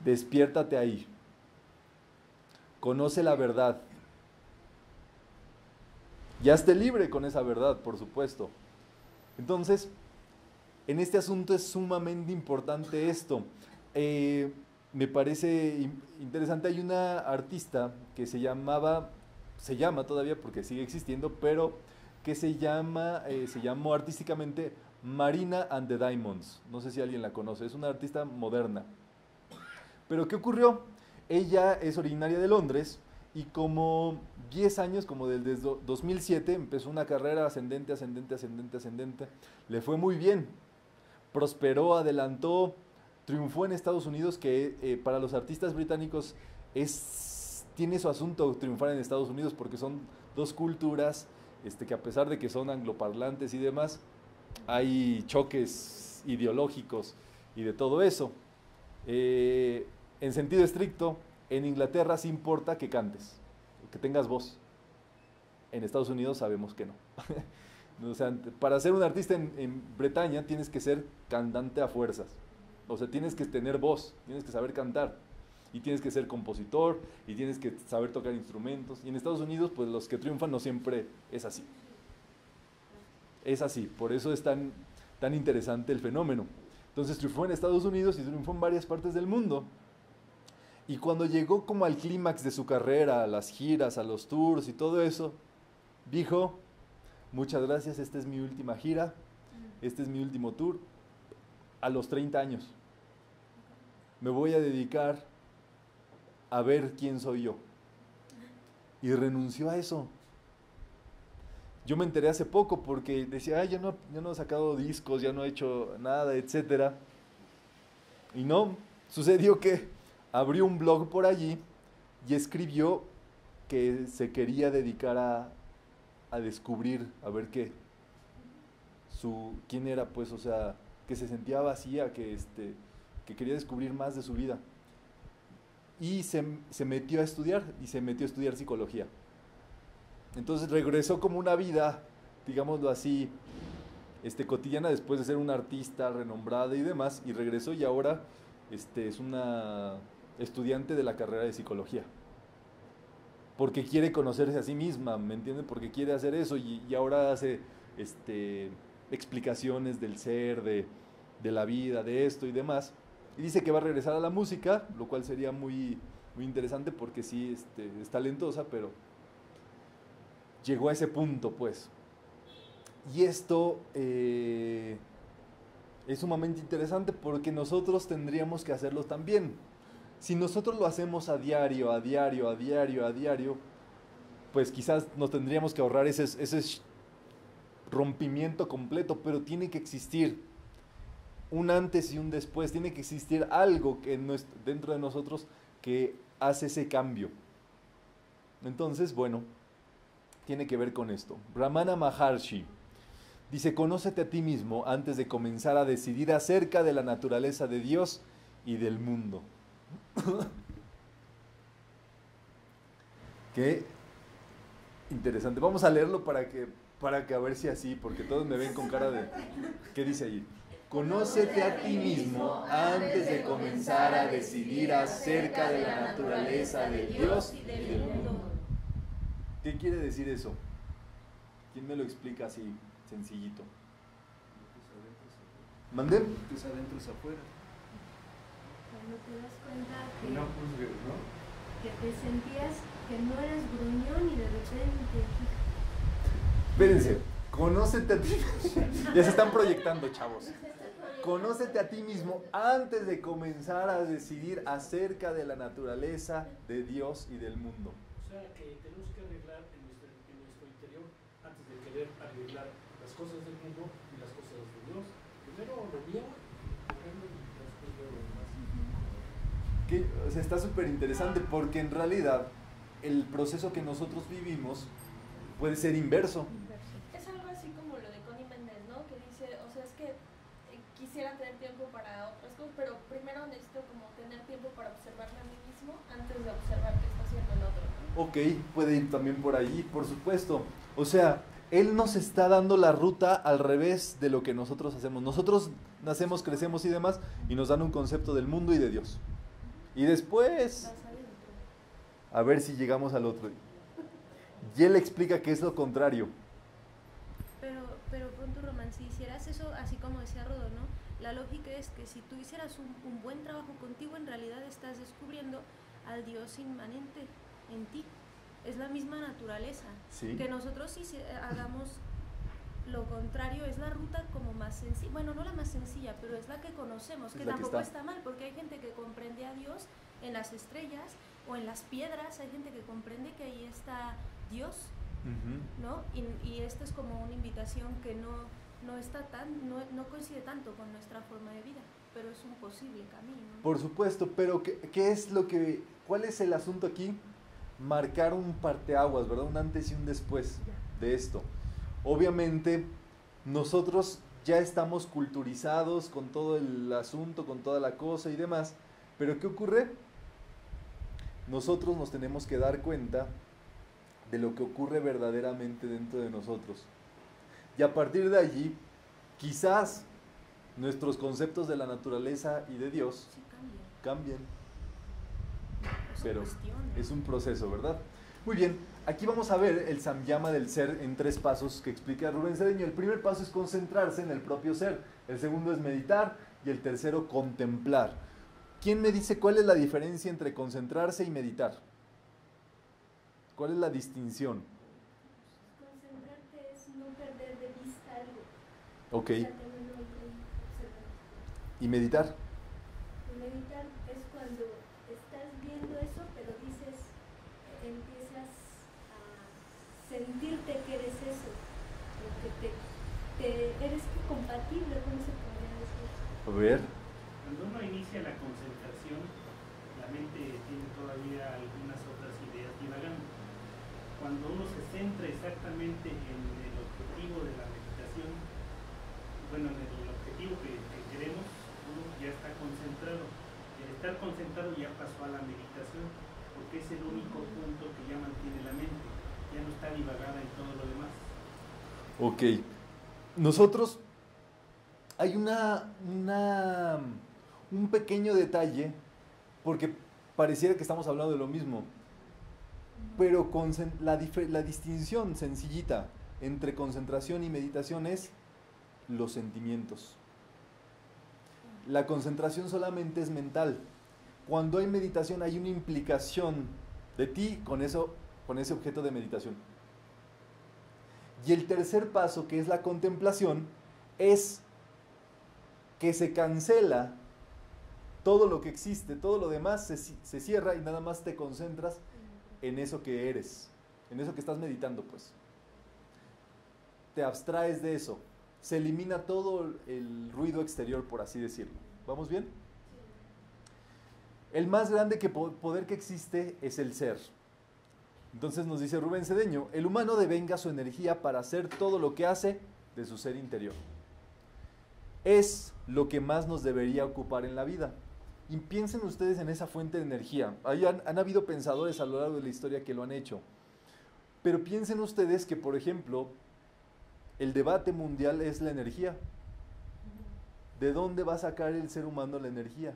despiértate ahí. Conoce la verdad. Ya esté libre con esa verdad, por supuesto. Entonces, en este asunto es sumamente importante esto. Me parece interesante, hay una artista que se llama todavía porque sigue existiendo, pero que se llamó artísticamente Marina and the Diamonds. No sé si alguien la conoce, es una artista moderna. Pero ¿qué ocurrió? Ella es originaria de Londres y como 10 años, como desde 2007, empezó una carrera ascendente. Le fue muy bien, prosperó, adelantó, triunfó en Estados Unidos, que para los artistas británicos tiene su asunto triunfar en Estados Unidos porque son dos culturas que a pesar de que son angloparlantes y demás, hay choques ideológicos y de todo eso. En sentido estricto, en Inglaterra sí importa que cantes, que tengas voz. En Estados Unidos sabemos que no. O sea, para ser un artista en Bretaña tienes que ser cantante a fuerzas. O sea, tienes que tener voz, tienes que saber cantar. Y tienes que ser compositor, y tienes que saber tocar instrumentos. Y en Estados Unidos, pues los que triunfan no siempre es así. Es así, por eso es tan interesante el fenómeno. Entonces triunfó en Estados Unidos y triunfó en varias partes del mundo. Y cuando llegó como al clímax de su carrera, a las giras, a los tours y todo eso, dijo, muchas gracias, esta es mi última gira, este es mi último tour, a los 30 años. Me voy a dedicar a ver quién soy yo. Y renunció a eso. Yo me enteré hace poco porque decía, ya no he sacado discos, ya no he hecho nada, etc. Y no, sucedió que abrió un blog por allí y escribió que se quería dedicar a descubrir, a ver quién era, pues, o sea, que se sentía vacía, que quería descubrir más de su vida. Y se metió a estudiar, psicología. Entonces regresó como una vida, digámoslo así, cotidiana, después de ser una artista renombrada y demás, y regresó y ahora es una estudiante de la carrera de psicología. Porque quiere conocerse a sí misma, ¿me entienden? Porque quiere hacer eso y ahora hace explicaciones del ser, de la vida, de esto y demás. Y dice que va a regresar a la música, lo cual sería muy, muy interesante porque sí es talentosa, pero llegó a ese punto, pues. Y esto es sumamente interesante porque nosotros tendríamos que hacerlo también. Si nosotros lo hacemos a diario, pues quizás nos tendríamos que ahorrar ese rompimiento completo, pero tiene que existir un antes y un después, tiene que existir algo dentro de nosotros que hace ese cambio. Entonces, bueno, tiene que ver con esto. Ramana Maharshi dice, conócete a ti mismo antes de comenzar a decidir acerca de la naturaleza de Dios y del mundo. Qué interesante. Vamos a leerlo para que a ver si así, porque todos me ven con cara de... ¿Qué dice ahí? Conócete a ti mismo antes de comenzar a decidir acerca de la naturaleza de Dios y del mundo. ¿Qué quiere decir eso? ¿Quién me lo explica así, sencillito? ¿Mandé? Que es adentro, es afuera. Cuando te das cuenta que, No juzgues, ¿no? que te sentías que no eras gruñón y de repente... Espérense, conócete a ti mismo. Ya se están proyectando, chavos. Conócete a ti mismo antes de comenzar a decidir acerca de la naturaleza de Dios y del mundo. O sea, que tenemos que arreglar en nuestro interior antes de querer arreglar las cosas del mundo y las cosas de Dios. Primero lo mío, después lo demás. O sea, está súper interesante porque en realidad el proceso que nosotros vivimos puede ser inverso. Es algo así como lo de Connie Méndez, ¿no? Que dice, o sea, es que quisiera tener tiempo para otras cosas, pero primero necesito como tener tiempo para observarme a mí mismo antes de observar qué está haciendo el otro, ¿no? Ok, puede ir también por allí, por supuesto. O sea, él nos está dando la ruta al revés de lo que nosotros hacemos. Nosotros nacemos, crecemos y demás, y nos dan un concepto del mundo y de Dios. Y después, Vas adentro. a ver si llegamos al otro. Y él explica que es lo contrario. Pero pon tu Román, si hicieras eso, así como decía Rodo, ¿no? La lógica es que si tú hicieras un buen trabajo contigo, en realidad estás descubriendo al Dios inmanente en ti. Es la misma naturaleza. Sí. Que nosotros si hagamos lo contrario, es la ruta como más sencilla. Bueno, no la más sencilla, pero es la que conocemos, que Es la que tampoco está. está mal, porque hay gente que comprende a Dios en las estrellas o en las piedras, hay gente que comprende que ahí está Dios, Ujú. ¿no? Y esta es como una invitación que no coincide tanto con nuestra forma de vida, pero es un posible camino. Por supuesto, pero ¿cuál es el asunto aquí? Marcar un parteaguas, ¿verdad? Un antes y un después de esto. Obviamente, nosotros ya estamos culturizados con todo el asunto, con toda la cosa y demás, pero ¿qué ocurre? Nosotros nos tenemos que dar cuenta de lo que ocurre verdaderamente dentro de nosotros. Y a partir de allí, quizás nuestros conceptos de la naturaleza y de Dios Sí, cambia. cambien. Eso Pero cuestiona. es un proceso, ¿verdad? Muy bien, aquí vamos a ver el samyama del ser en 3 pasos que explica Rubén Cedeño. El primer paso es concentrarse en el propio ser, el segundo es meditar y el tercero contemplar. ¿Quién me dice cuál es la diferencia entre concentrarse y meditar? ¿Cuál es la distinción? Concentrarte es no perder de vista algo. Ok, O sea, tenerlo ahí observando. ¿y meditar? Y meditar es cuando estás viendo eso, pero dices, empiezas a sentirte que eres eso, o que eres compatible con eso, podría decir. A ver, Cuando uno inicia la concentración, la mente tiene todavía algunas otras ideas divagando. Cuando uno se centra exactamente en el objetivo de la meditación, bueno, en el objetivo que queremos, uno ya está concentrado. Y al estar concentrado ya pasó a la meditación, porque es el único punto que ya mantiene la mente, ya no está divagada en todo lo demás. ok. Nosotros, hay un pequeño detalle, porque pareciera que estamos hablando de lo mismo, pero la distinción sencillita entre concentración y meditación es los sentimientos. La concentración solamente es mental. Cuando hay meditación hay una implicación de ti con ese objeto de meditación. Y el tercer paso, que es la contemplación, es que se cancela todo lo que existe, todo lo demás se cierra y nada más te concentras en eso que eres, en eso que estás meditando, pues. Te abstraes de eso, se elimina todo el ruido exterior, por así decirlo. ¿Vamos bien? El más grande poder que existe es el ser. Entonces nos dice Rubén Cedeño, el humano devenga su energía para hacer todo lo que hace de su ser interior. Es lo que más nos debería ocupar en la vida. Y piensen ustedes en esa fuente de energía. Ahí han habido pensadores a lo largo de la historia que lo han hecho. Pero piensen ustedes que, por ejemplo, el debate mundial es la energía. ¿De dónde va a sacar el ser humano la energía?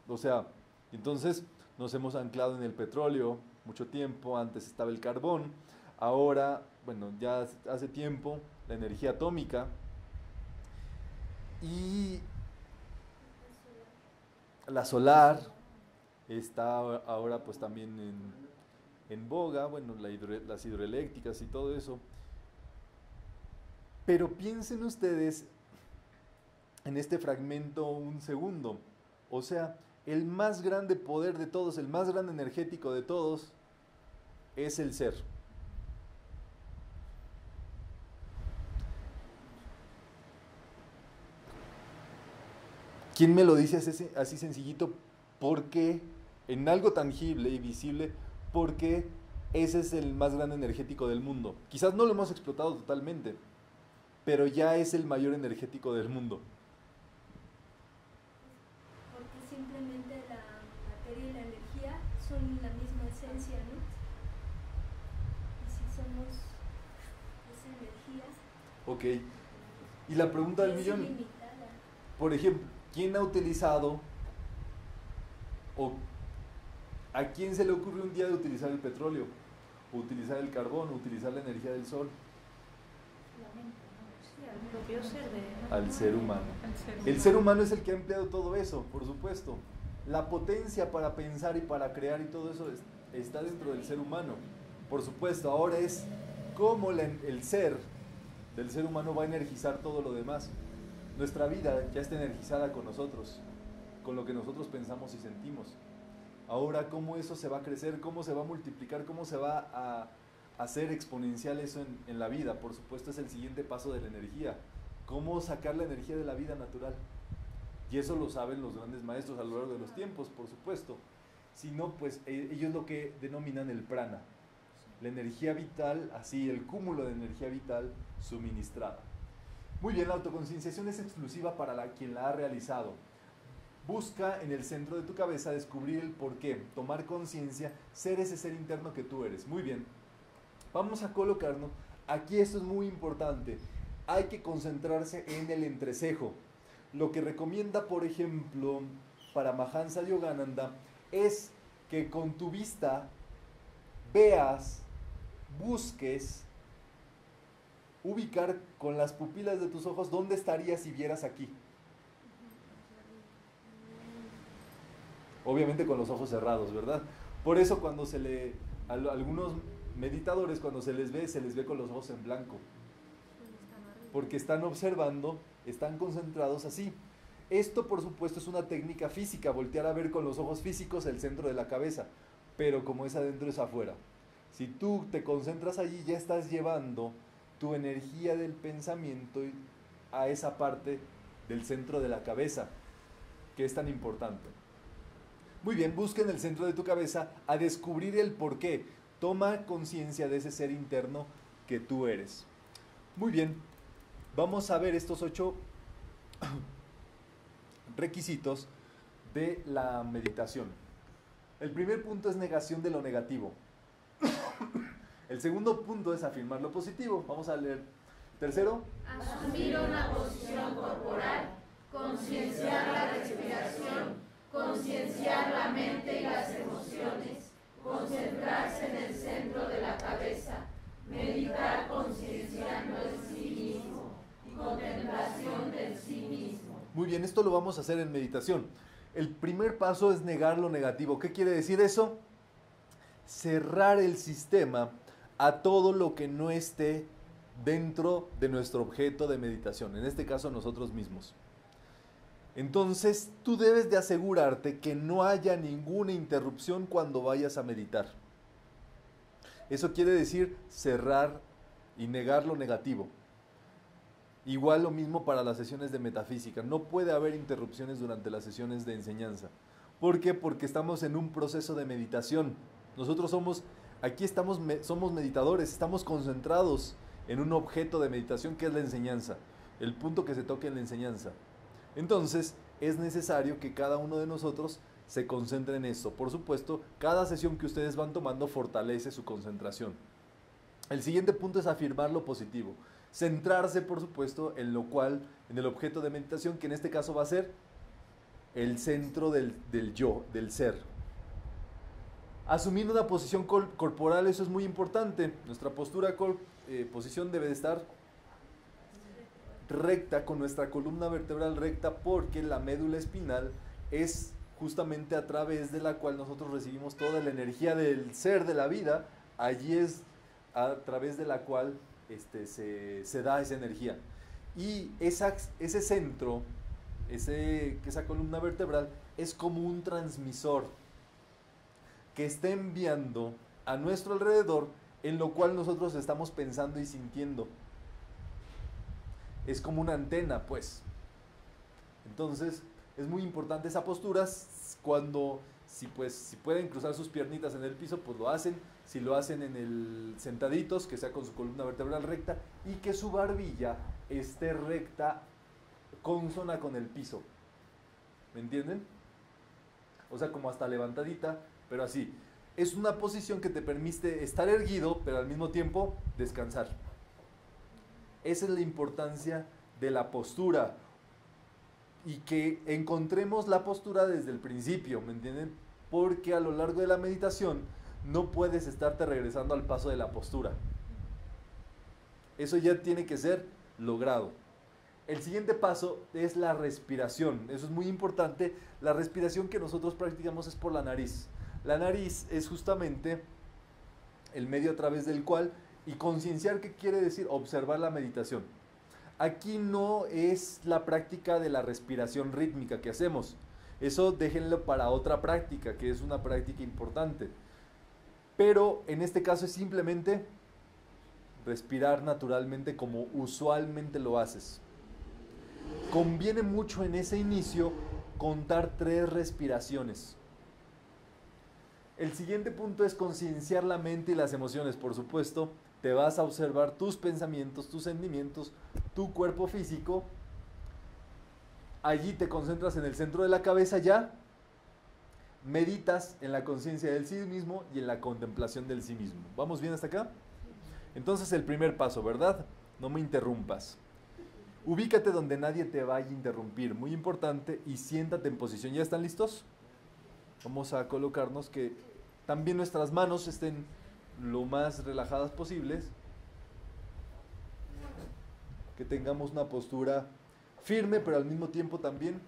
O sea, entonces nos hemos anclado en el petróleo mucho tiempo, antes estaba el carbón, ahora, bueno, ya hace tiempo, la energía atómica. Y la solar está ahora pues también en boga, bueno, las hidroeléctricas y todo eso. Pero piensen ustedes en este fragmento un segundo. O sea, el más grande poder de todos, el más grande energético de todos, es el ser. ¿Quién me lo dice así sencillito? ¿Por qué en algo tangible y visible, porque ese es el más grande energético del mundo. Quizás no lo hemos explotado totalmente, pero ya es el mayor energético del mundo. Porque simplemente la materia y la energía son la misma esencia, ¿no? Y si somos esa energía, Ok. Y la pregunta del es millón, ilimitada. por ejemplo, ¿quién ha utilizado o a quién se le ocurrió un día de utilizar el petróleo, o utilizar el carbón, o utilizar la energía del sol? Sí, al propio ser de... Al ser humano. El ser El humano. ser humano es el que ha empleado todo eso, por supuesto. La potencia para pensar y para crear y todo eso está dentro del ser humano. Por supuesto, ahora es cómo el ser del ser humano va a energizar todo lo demás. Nuestra vida ya está energizada con nosotros, con lo que nosotros pensamos y sentimos. Ahora, cómo eso se va a crecer, cómo se va a multiplicar, cómo se va a hacer exponencial eso en la vida. Por supuesto, es el siguiente paso de la energía. Cómo sacar la energía de la vida natural. Y eso lo saben los grandes maestros a lo largo de los tiempos, por supuesto. Si no, pues ellos lo que denominan el prana. La energía vital, así, el cúmulo de energía vital suministrada. Muy bien, la autoconcienciación es exclusiva para quien la ha realizado. Busca en el centro de tu cabeza descubrir el porqué, tomar conciencia, ser ese ser interno que tú eres. Muy bien, vamos a colocarnos. Aquí esto es muy importante. Hay que concentrarse en el entrecejo. Lo que recomienda, por ejemplo, Paramahansa Yogananda, es que con tu vista veas, busques, ubicar con las pupilas de tus ojos dónde estarías si vieras aquí. Obviamente con los ojos cerrados, ¿verdad? Por eso cuando a algunos meditadores, cuando se les ve con los ojos en blanco. Porque están observando, están concentrados así. Esto, por supuesto, es una técnica física, voltear a ver con los ojos físicos el centro de la cabeza. Pero como es adentro, es afuera. Si tú te concentras allí, ya estás llevando tu energía del pensamiento a esa parte del centro de la cabeza, que es tan importante. Muy bien, busca en el centro de tu cabeza a descubrir el porqué. Toma conciencia de ese ser interno que tú eres. Muy bien, vamos a ver estos 8 requisitos de la meditación. El primer punto es negación de lo negativo. El segundo punto es afirmar lo positivo. Vamos a leer. Tercero, Asumir una posición corporal, concienciar la respiración, concienciar la mente y las emociones, concentrarse en el centro de la cabeza, meditar concienciando el sí mismo y contemplación del sí mismo. muy bien, esto lo vamos a hacer en meditación. El primer paso es negar lo negativo. ¿Qué quiere decir eso? Cerrar el sistema a todo lo que no esté dentro de nuestro objeto de meditación, en este caso nosotros mismos. Entonces tú debes de asegurarte que no haya ninguna interrupción cuando vayas a meditar. Eso quiere decir cerrar y negar lo negativo. Igual lo mismo para las sesiones de metafísica. No puede haber interrupciones durante las sesiones de enseñanza. ¿Por qué? Porque estamos en un proceso de meditación. Nosotros somos meditadores, estamos concentrados en un objeto de meditación que es la enseñanza, el punto que se toque en la enseñanza. Entonces, es necesario que cada uno de nosotros se concentre en eso. Por supuesto, cada sesión que ustedes van tomando fortalece su concentración. El siguiente punto es afirmar lo positivo. Centrarse, por supuesto, en el objeto de meditación, que en este caso va a ser el centro del yo, del ser. Asumir una posición corporal, eso es muy importante. Nuestra posición debe de estar recta, con nuestra columna vertebral recta, porque la médula espinal es justamente a través de la cual nosotros recibimos toda la energía del ser, de la vida. Allí es a través de la cual se da esa energía. Y ese centro, esa columna vertebral, es como un transmisor que está enviando a nuestro alrededor en lo cual nosotros estamos pensando y sintiendo. Es como una antena, pues. Entonces, es muy importante esa postura. Cuando si pueden cruzar sus piernitas en el piso, pues lo hacen. Si lo hacen en el sentaditos, que sea con su columna vertebral recta y que su barbilla esté recta, consona con el piso. ¿Me entienden? O sea, como hasta levantadita, pero así. Es una posición que te permite estar erguido, pero al mismo tiempo descansar. Esa es la importancia de la postura. Y que encontremos la postura desde el principio, ¿me entienden? Porque a lo largo de la meditación no puedes estarte regresando al paso de la postura. Eso ya tiene que ser logrado. El siguiente paso es la respiración. Eso es muy importante. La respiración que nosotros practicamos es por la nariz. La nariz es justamente el medio a través del cual, y concienciar, ¿qué quiere decir? Observar la meditación. Aquí no es la práctica de la respiración rítmica que hacemos. Eso déjenlo para otra práctica, que es una práctica importante. Pero en este caso es simplemente respirar naturalmente como usualmente lo haces. Conviene mucho en ese inicio contar 3 respiraciones. El siguiente punto es concienciar la mente y las emociones. Por supuesto, te vas a observar tus pensamientos, tus sentimientos, tu cuerpo físico. Allí te concentras en el centro de la cabeza ya. Meditas en la conciencia del sí mismo y en la contemplación del sí mismo. ¿Vamos bien hasta acá? Entonces el primer paso, ¿verdad? No me interrumpas. Ubícate donde nadie te vaya a interrumpir, muy importante, y siéntate en posición. ¿Ya están listos? Vamos a colocarnos que también nuestras manos estén lo más relajadas posibles, que tengamos una postura firme, pero al mismo tiempo también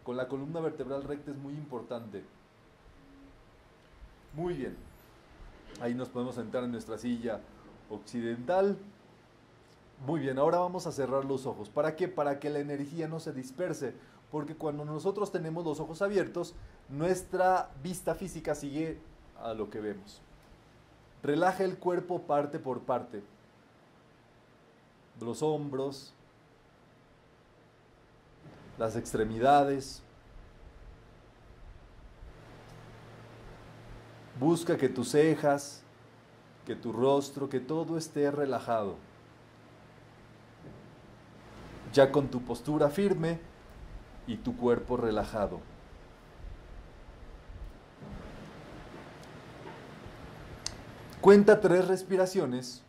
con la columna vertebral recta. Es muy importante. Muy bien. Ahí nos podemos sentar en nuestra silla occidental. Muy bien, ahora vamos a cerrar los ojos. ¿Para qué? Para que la energía no se disperse, porque cuando nosotros tenemos los ojos abiertos, nuestra vista física sigue a lo que vemos. Relaja el cuerpo parte por parte. Los hombros, las extremidades. Busca que tus cejas, que tu rostro, que todo esté relajado. Ya con tu postura firme y tu cuerpo relajado. Cuenta 3 respiraciones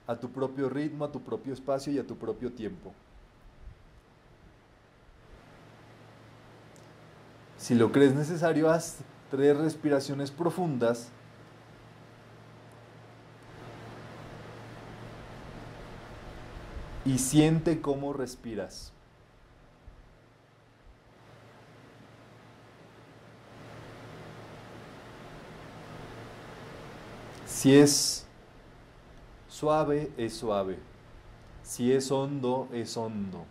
a tu propio ritmo, a tu propio espacio y a tu propio tiempo. Si lo crees necesario, haz 3 respiraciones profundas. Y siente cómo respiras. Si es suave, es suave. Si es hondo, es hondo.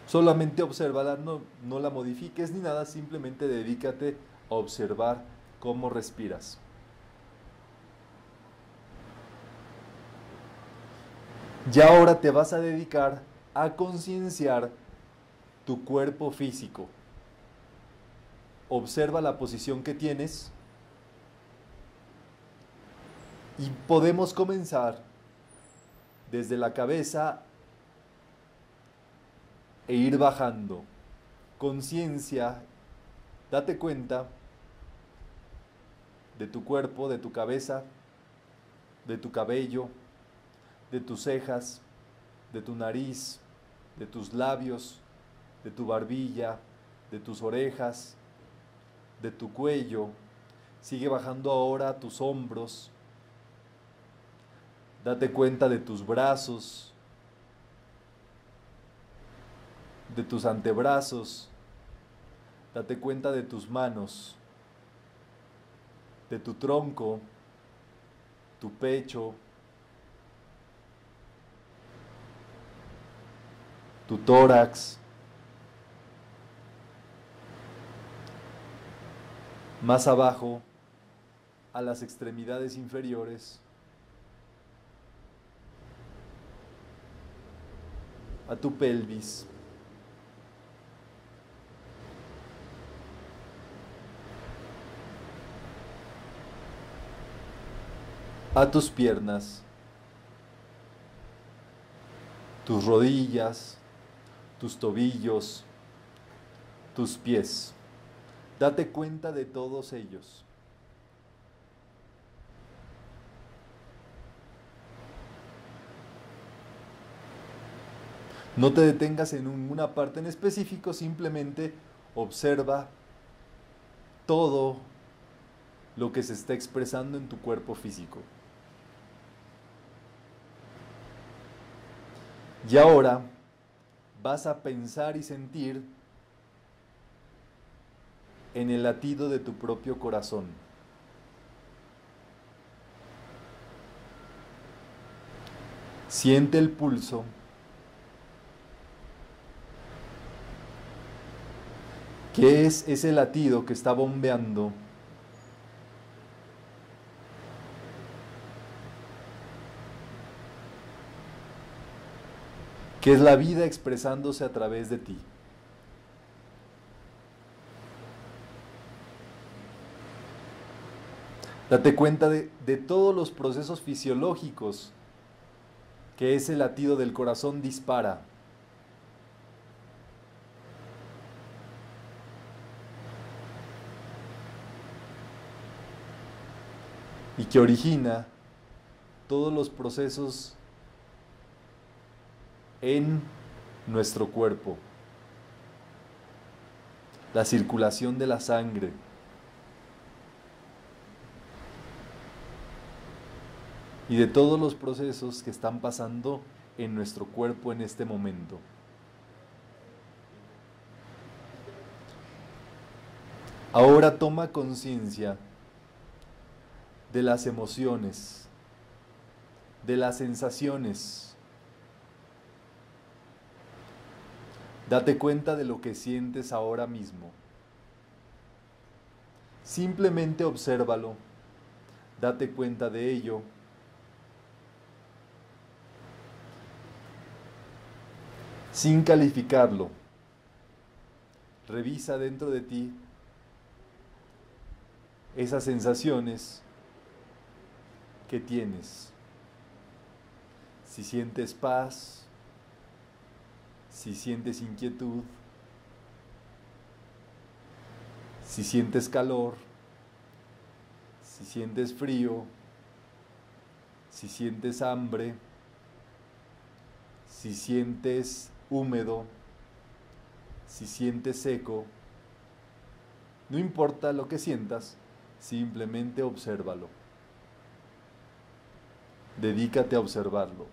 Solamente obsérvala, no la modifiques ni nada, simplemente dedícate a observar cómo respiras. Y ahora te vas a dedicar a concienciar tu cuerpo físico. Observa la posición que tienes y podemos comenzar desde la cabeza e ir bajando. Conciencia, date cuenta de tu cuerpo, de tu cabeza, de tu cabello, de tus cejas, de tu nariz, de tus labios, de tu barbilla, de tus orejas, de tu cuello. Sigue bajando ahora a tus hombros. Date cuenta de tus brazos, de tus antebrazos. Date cuenta de tus manos, de tu tronco, tu pecho, tu tórax. Más abajo, a las extremidades inferiores, a tu pelvis, a tus piernas, tus rodillas, tus tobillos, tus pies. Date cuenta de todos ellos. No te detengas en una parte en específico, simplemente observa todo lo que se está expresando en tu cuerpo físico. Y ahora vas a pensar y sentir en el latido de tu propio corazón. Siente el pulso. ¿Qué es ese latido que está bombeando? ¿Qué es la vida expresándose a través de ti? Date cuenta de todos los procesos fisiológicos que ese latido del corazón dispara. Y que origina todos los procesos en nuestro cuerpo. La circulación de la sangre. Y de todos los procesos que están pasando en nuestro cuerpo en este momento. Ahora toma conciencia de las emociones, de las sensaciones. Date cuenta de lo que sientes ahora mismo. Simplemente obsérvalo, date cuenta de ello. Sin calificarlo, revisa dentro de ti esas sensaciones que tienes. Si sientes paz, si sientes inquietud, si sientes calor, si sientes frío, si sientes hambre, si sientes húmedo, si sientes seco, no importa lo que sientas, simplemente obsérvalo. Dedícate a observarlo.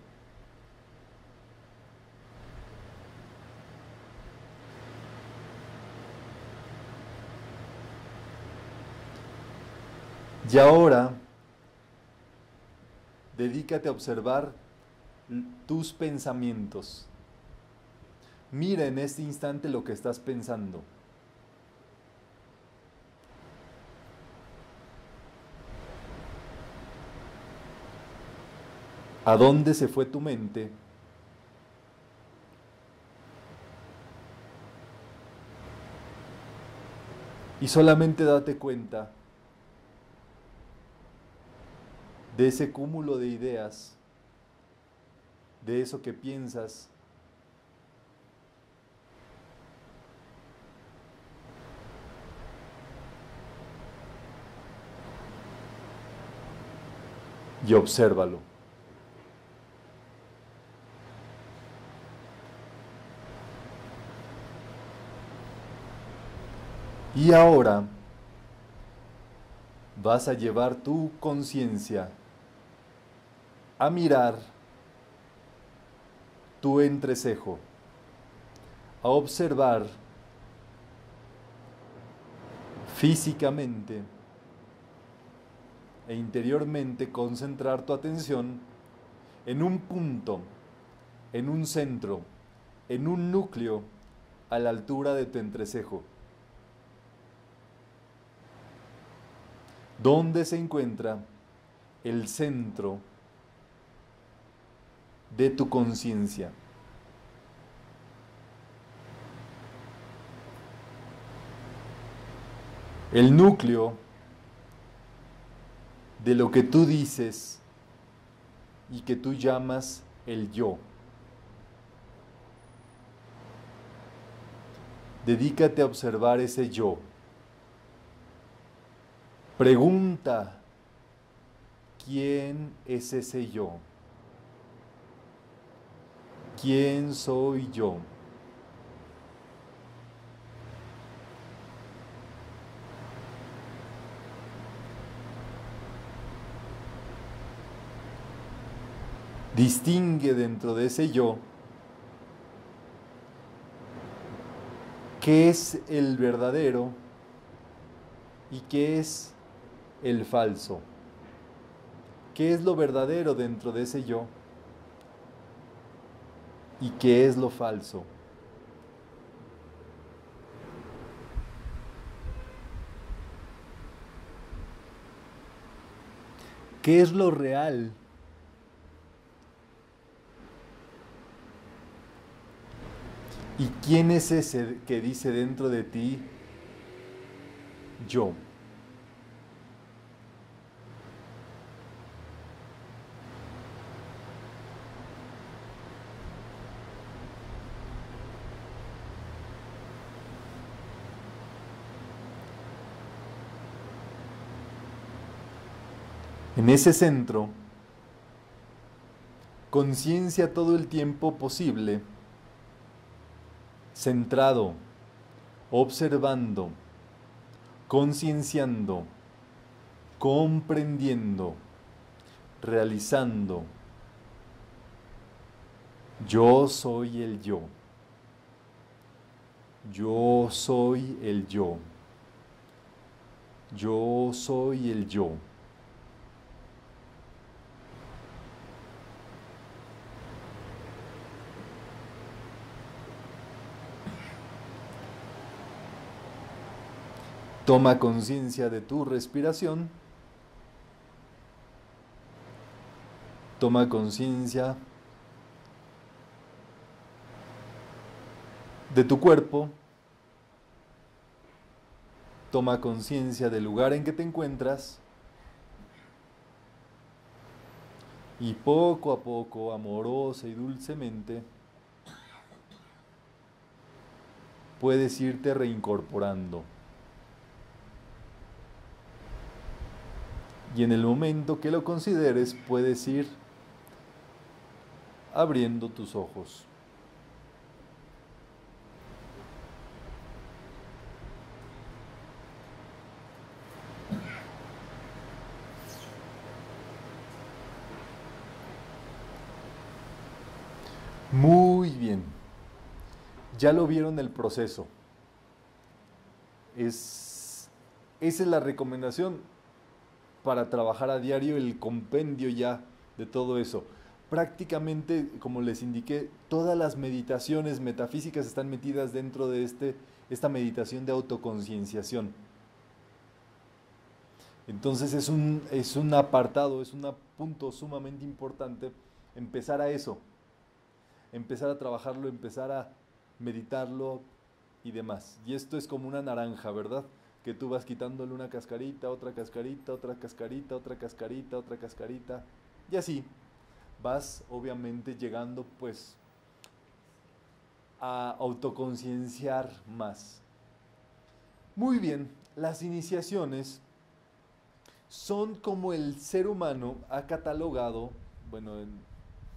Y ahora, dedícate a observar tus pensamientos. Mira en este instante lo que estás pensando. ¿A dónde se fue tu mente? Y solamente date cuenta de ese cúmulo de ideas, de eso que piensas. Y obsérvalo. Y ahora vas a llevar tu conciencia a mirar tu entrecejo, a observar físicamente e interiormente, concentrar tu atención en un punto, en un centro, en un núcleo a la altura de tu entrecejo. ¿Dónde se encuentra el centro de tu conciencia? El núcleo de lo que tú dices y que tú llamas el yo. Dedícate a observar ese yo. Pregunta, ¿quién es ese yo? ¿Quién soy yo? Distingue dentro de ese yo qué es el verdadero y qué es el falso. ¿Qué es lo verdadero dentro de ese yo? ¿Y qué es lo falso? ¿Qué es lo real? ¿Y quién es ese que dice dentro de ti, yo? En ese centro, conciencia todo el tiempo posible, centrado, observando, concienciando, comprendiendo, realizando. Yo soy el yo. Yo soy el yo. Yo soy el yo. Toma conciencia de tu respiración. Toma conciencia de tu cuerpo. Toma conciencia del lugar en que te encuentras. Y poco a poco, amorosa y dulcemente, puedes irte reincorporando. Y en el momento que lo consideres, puedes ir abriendo tus ojos. Muy bien. Ya lo vieron el proceso. Esa es la recomendación para trabajar a diario, el compendio ya de todo eso. Prácticamente, como les indiqué, todas las meditaciones metafísicas están metidas dentro de esta meditación de autoconcienciación. Entonces es un apartado, es un punto sumamente importante empezar a eso, empezar a trabajarlo, empezar a meditarlo y demás. Y esto es como una naranja, ¿verdad? Que tú vas quitándole una cascarita, otra cascarita, otra cascarita, otra cascarita, otra cascarita, y así vas obviamente llegando pues a autoconcienciar más. Muy bien, las iniciaciones son como el ser humano ha catalogado, bueno,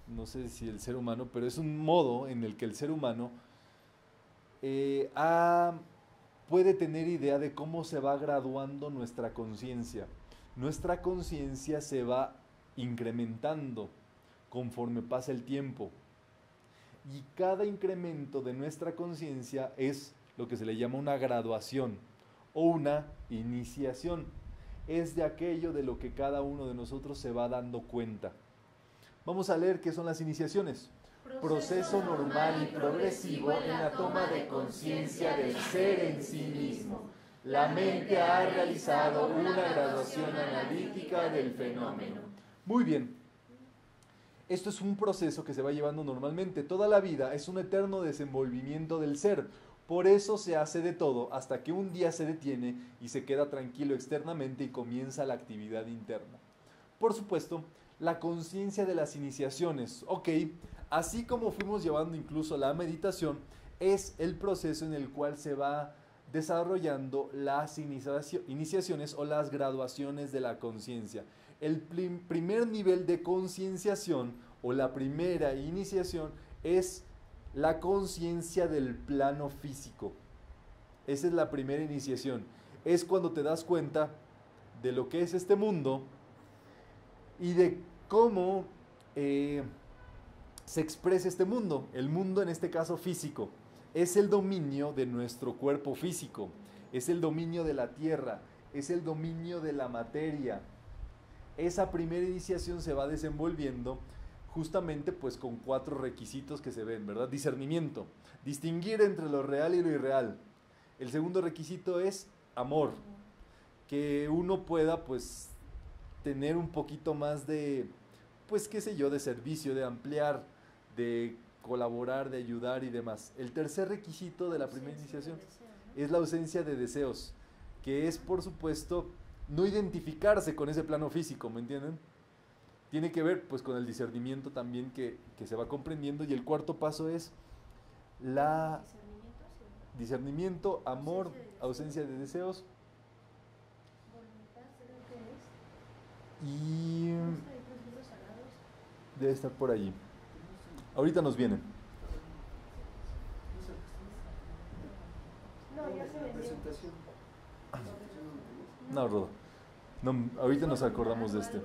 no sé si el ser humano, pero es un modo en el que el ser humano puede tener idea de cómo se va graduando nuestra conciencia. Nuestra conciencia se va incrementando conforme pasa el tiempo. Y cada incremento de nuestra conciencia es lo que se le llama una graduación o una iniciación. Es de aquello de lo que cada uno de nosotros se va dando cuenta. Vamos a leer qué son las iniciaciones. Proceso normal y progresivo en la toma de conciencia del ser en sí mismo. La mente ha realizado una graduación analítica del fenómeno. Muy bien. Esto es un proceso que se va llevando normalmente. Toda la vida es un eterno desenvolvimiento del ser. Por eso se hace de todo hasta que un día se detiene y se queda tranquilo externamente y comienza la actividad interna. Por supuesto, la conciencia de las iniciaciones. Ok, así como fuimos llevando incluso la meditación, es el proceso en el cual se va desarrollando las iniciaciones o las graduaciones de la conciencia. El primer nivel de concienciación o la primera iniciación es la conciencia del plano físico. Esa es la primera iniciación. Es cuando te das cuenta de lo que es este mundo y de cómo se expresa este mundo. El mundo, en este caso físico, es el dominio de nuestro cuerpo físico, es el dominio de la tierra, es el dominio de la materia. Esa primera iniciación se va desenvolviendo justamente pues con 4 requisitos que se ven, ¿verdad? Discernimiento, distinguir entre lo real y lo irreal. El segundo requisito es amor, que uno pueda pues tener un poquito más de, pues qué sé yo, de servicio, de ampliar, de colaborar, de ayudar y demás. El tercer requisito de la primera iniciación es la ausencia de deseos, que es por supuesto no identificarse con ese plano físico, ¿me entienden? Tiene que ver pues con el discernimiento también que se va comprendiendo. Y el cuarto paso es la discernimiento, amor, ausencia de deseos y debe estar por allí. Ahorita nos viene. No, Rodo. No, ahorita nos acordamos de este.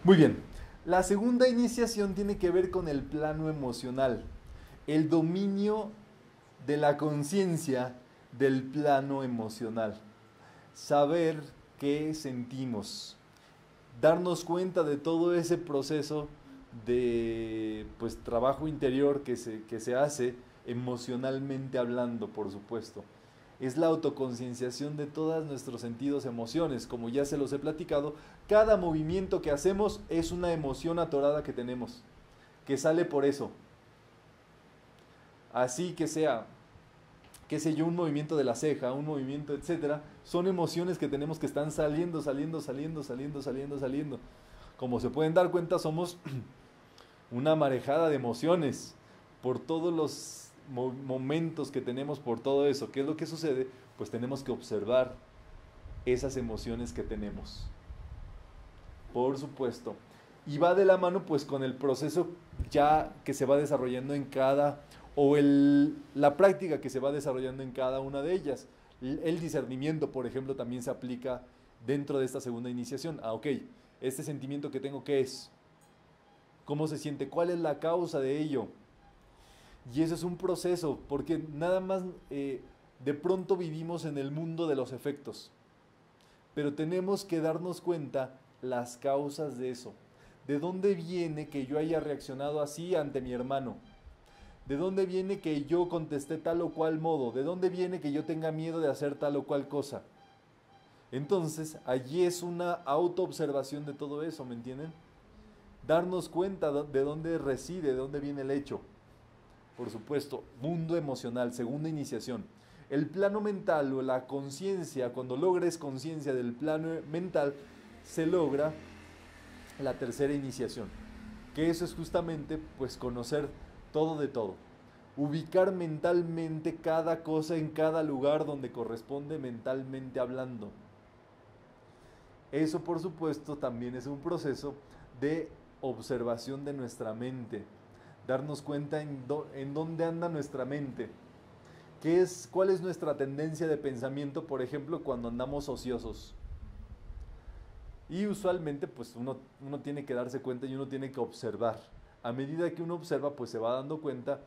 Muy bien. La segunda iniciación tiene que ver con el plano emocional. El dominio de la conciencia del plano emocional. Saber qué sentimos. Darnos cuenta de todo ese proceso de pues trabajo interior que se hace emocionalmente hablando, por supuesto. Es la autoconcienciación de todos nuestros sentidos, emociones. Como ya se los he platicado, cada movimiento que hacemos es una emoción atorada que tenemos, que sale por eso. Así que sea, qué sé yo, un movimiento de la ceja, un movimiento, etcétera, son emociones que tenemos que están saliendo. Como se pueden dar cuenta, somos una marejada de emociones por todos los momentos que tenemos, por todo eso. ¿Qué es lo que sucede? Pues tenemos que observar esas emociones que tenemos, por supuesto, y va de la mano pues con el proceso ya que se va desarrollando en cada, o la práctica que se va desarrollando en cada una de ellas. El discernimiento, por ejemplo, también se aplica dentro de esta segunda iniciación. Ok, este sentimiento que tengo, ¿qué es? ¿Cómo se siente? ¿Cuál es la causa de ello? Y eso es un proceso, porque nada más de pronto vivimos en el mundo de los efectos, pero tenemos que darnos cuenta las causas de eso. ¿De dónde viene que yo haya reaccionado así ante mi hermano? ¿De dónde viene que yo contesté tal o cual modo? ¿De dónde viene que yo tenga miedo de hacer tal o cual cosa? Entonces, allí es una autoobservación de todo eso, ¿me entienden? Darnos cuenta de dónde reside, de dónde viene el hecho. Por supuesto, mundo emocional, segunda iniciación. El plano mental o la conciencia, cuando logres conciencia del plano mental, se logra la tercera iniciación. Que eso es justamente, pues, conocer todo de todo. Ubicar mentalmente cada cosa en cada lugar donde corresponde mentalmente hablando. Eso, por supuesto, también es un proceso de observación de nuestra mente. Darnos cuenta en dónde anda nuestra mente. ¿Cuál es nuestra tendencia de pensamiento, por ejemplo, cuando andamos ociosos? Y usualmente, pues, uno tiene que darse cuenta y uno tiene que observar. A medida que uno observa, pues se va dando cuenta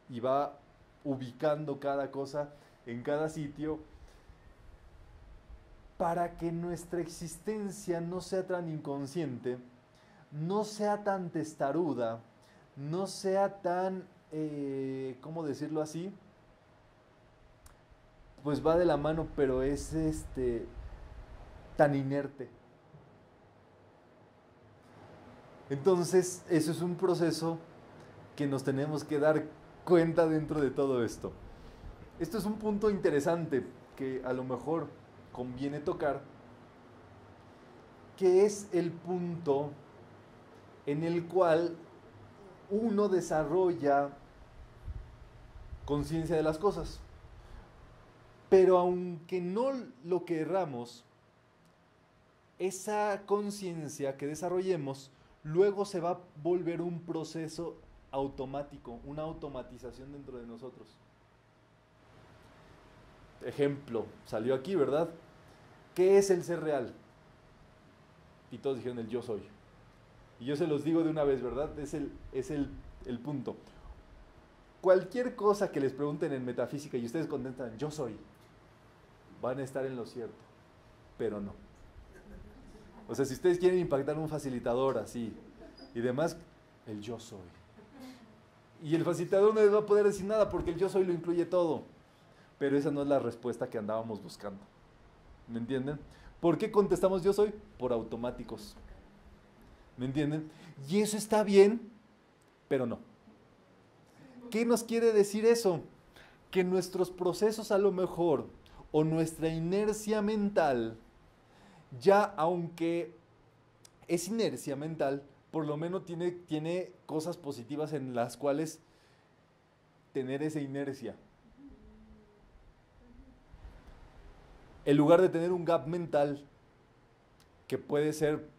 y va ubicando cada cosa en cada sitio para que nuestra existencia no sea tan inconsciente, no sea tan testaruda, no sea tan, ¿cómo decirlo así? Pues va de la mano, pero es tan inerte. Entonces, eso es un proceso que nos tenemos que dar cuenta dentro de todo esto. Esto es un punto interesante que a lo mejor conviene tocar, que es el punto en el cual uno desarrolla conciencia de las cosas. Pero aunque no lo querramos, esa conciencia que desarrollemos luego se va a volver un proceso automático, una automatización dentro de nosotros. Ejemplo, salió aquí, ¿verdad? ¿Qué es el ser real? Y todos dijeron el yo soy. Y yo se los digo de una vez, ¿verdad? Es el punto. Cualquier cosa que les pregunten en metafísica y ustedes contestan yo soy, van a estar en lo cierto, pero no. O sea, si ustedes quieren impactar un facilitador así y demás, el yo soy. Y el facilitador no les va a poder decir nada porque el yo soy lo incluye todo. Pero esa no es la respuesta que andábamos buscando. ¿Me entienden? ¿Por qué contestamos yo soy? Por automáticos. ¿Me entienden? Y eso está bien, pero no. ¿Qué nos quiere decir eso? Que nuestros procesos a lo mejor, o nuestra inercia mental, ya aunque es inercia mental, por lo menos tiene cosas positivas en las cuales tener esa inercia. En lugar de tener un gap mental que puede ser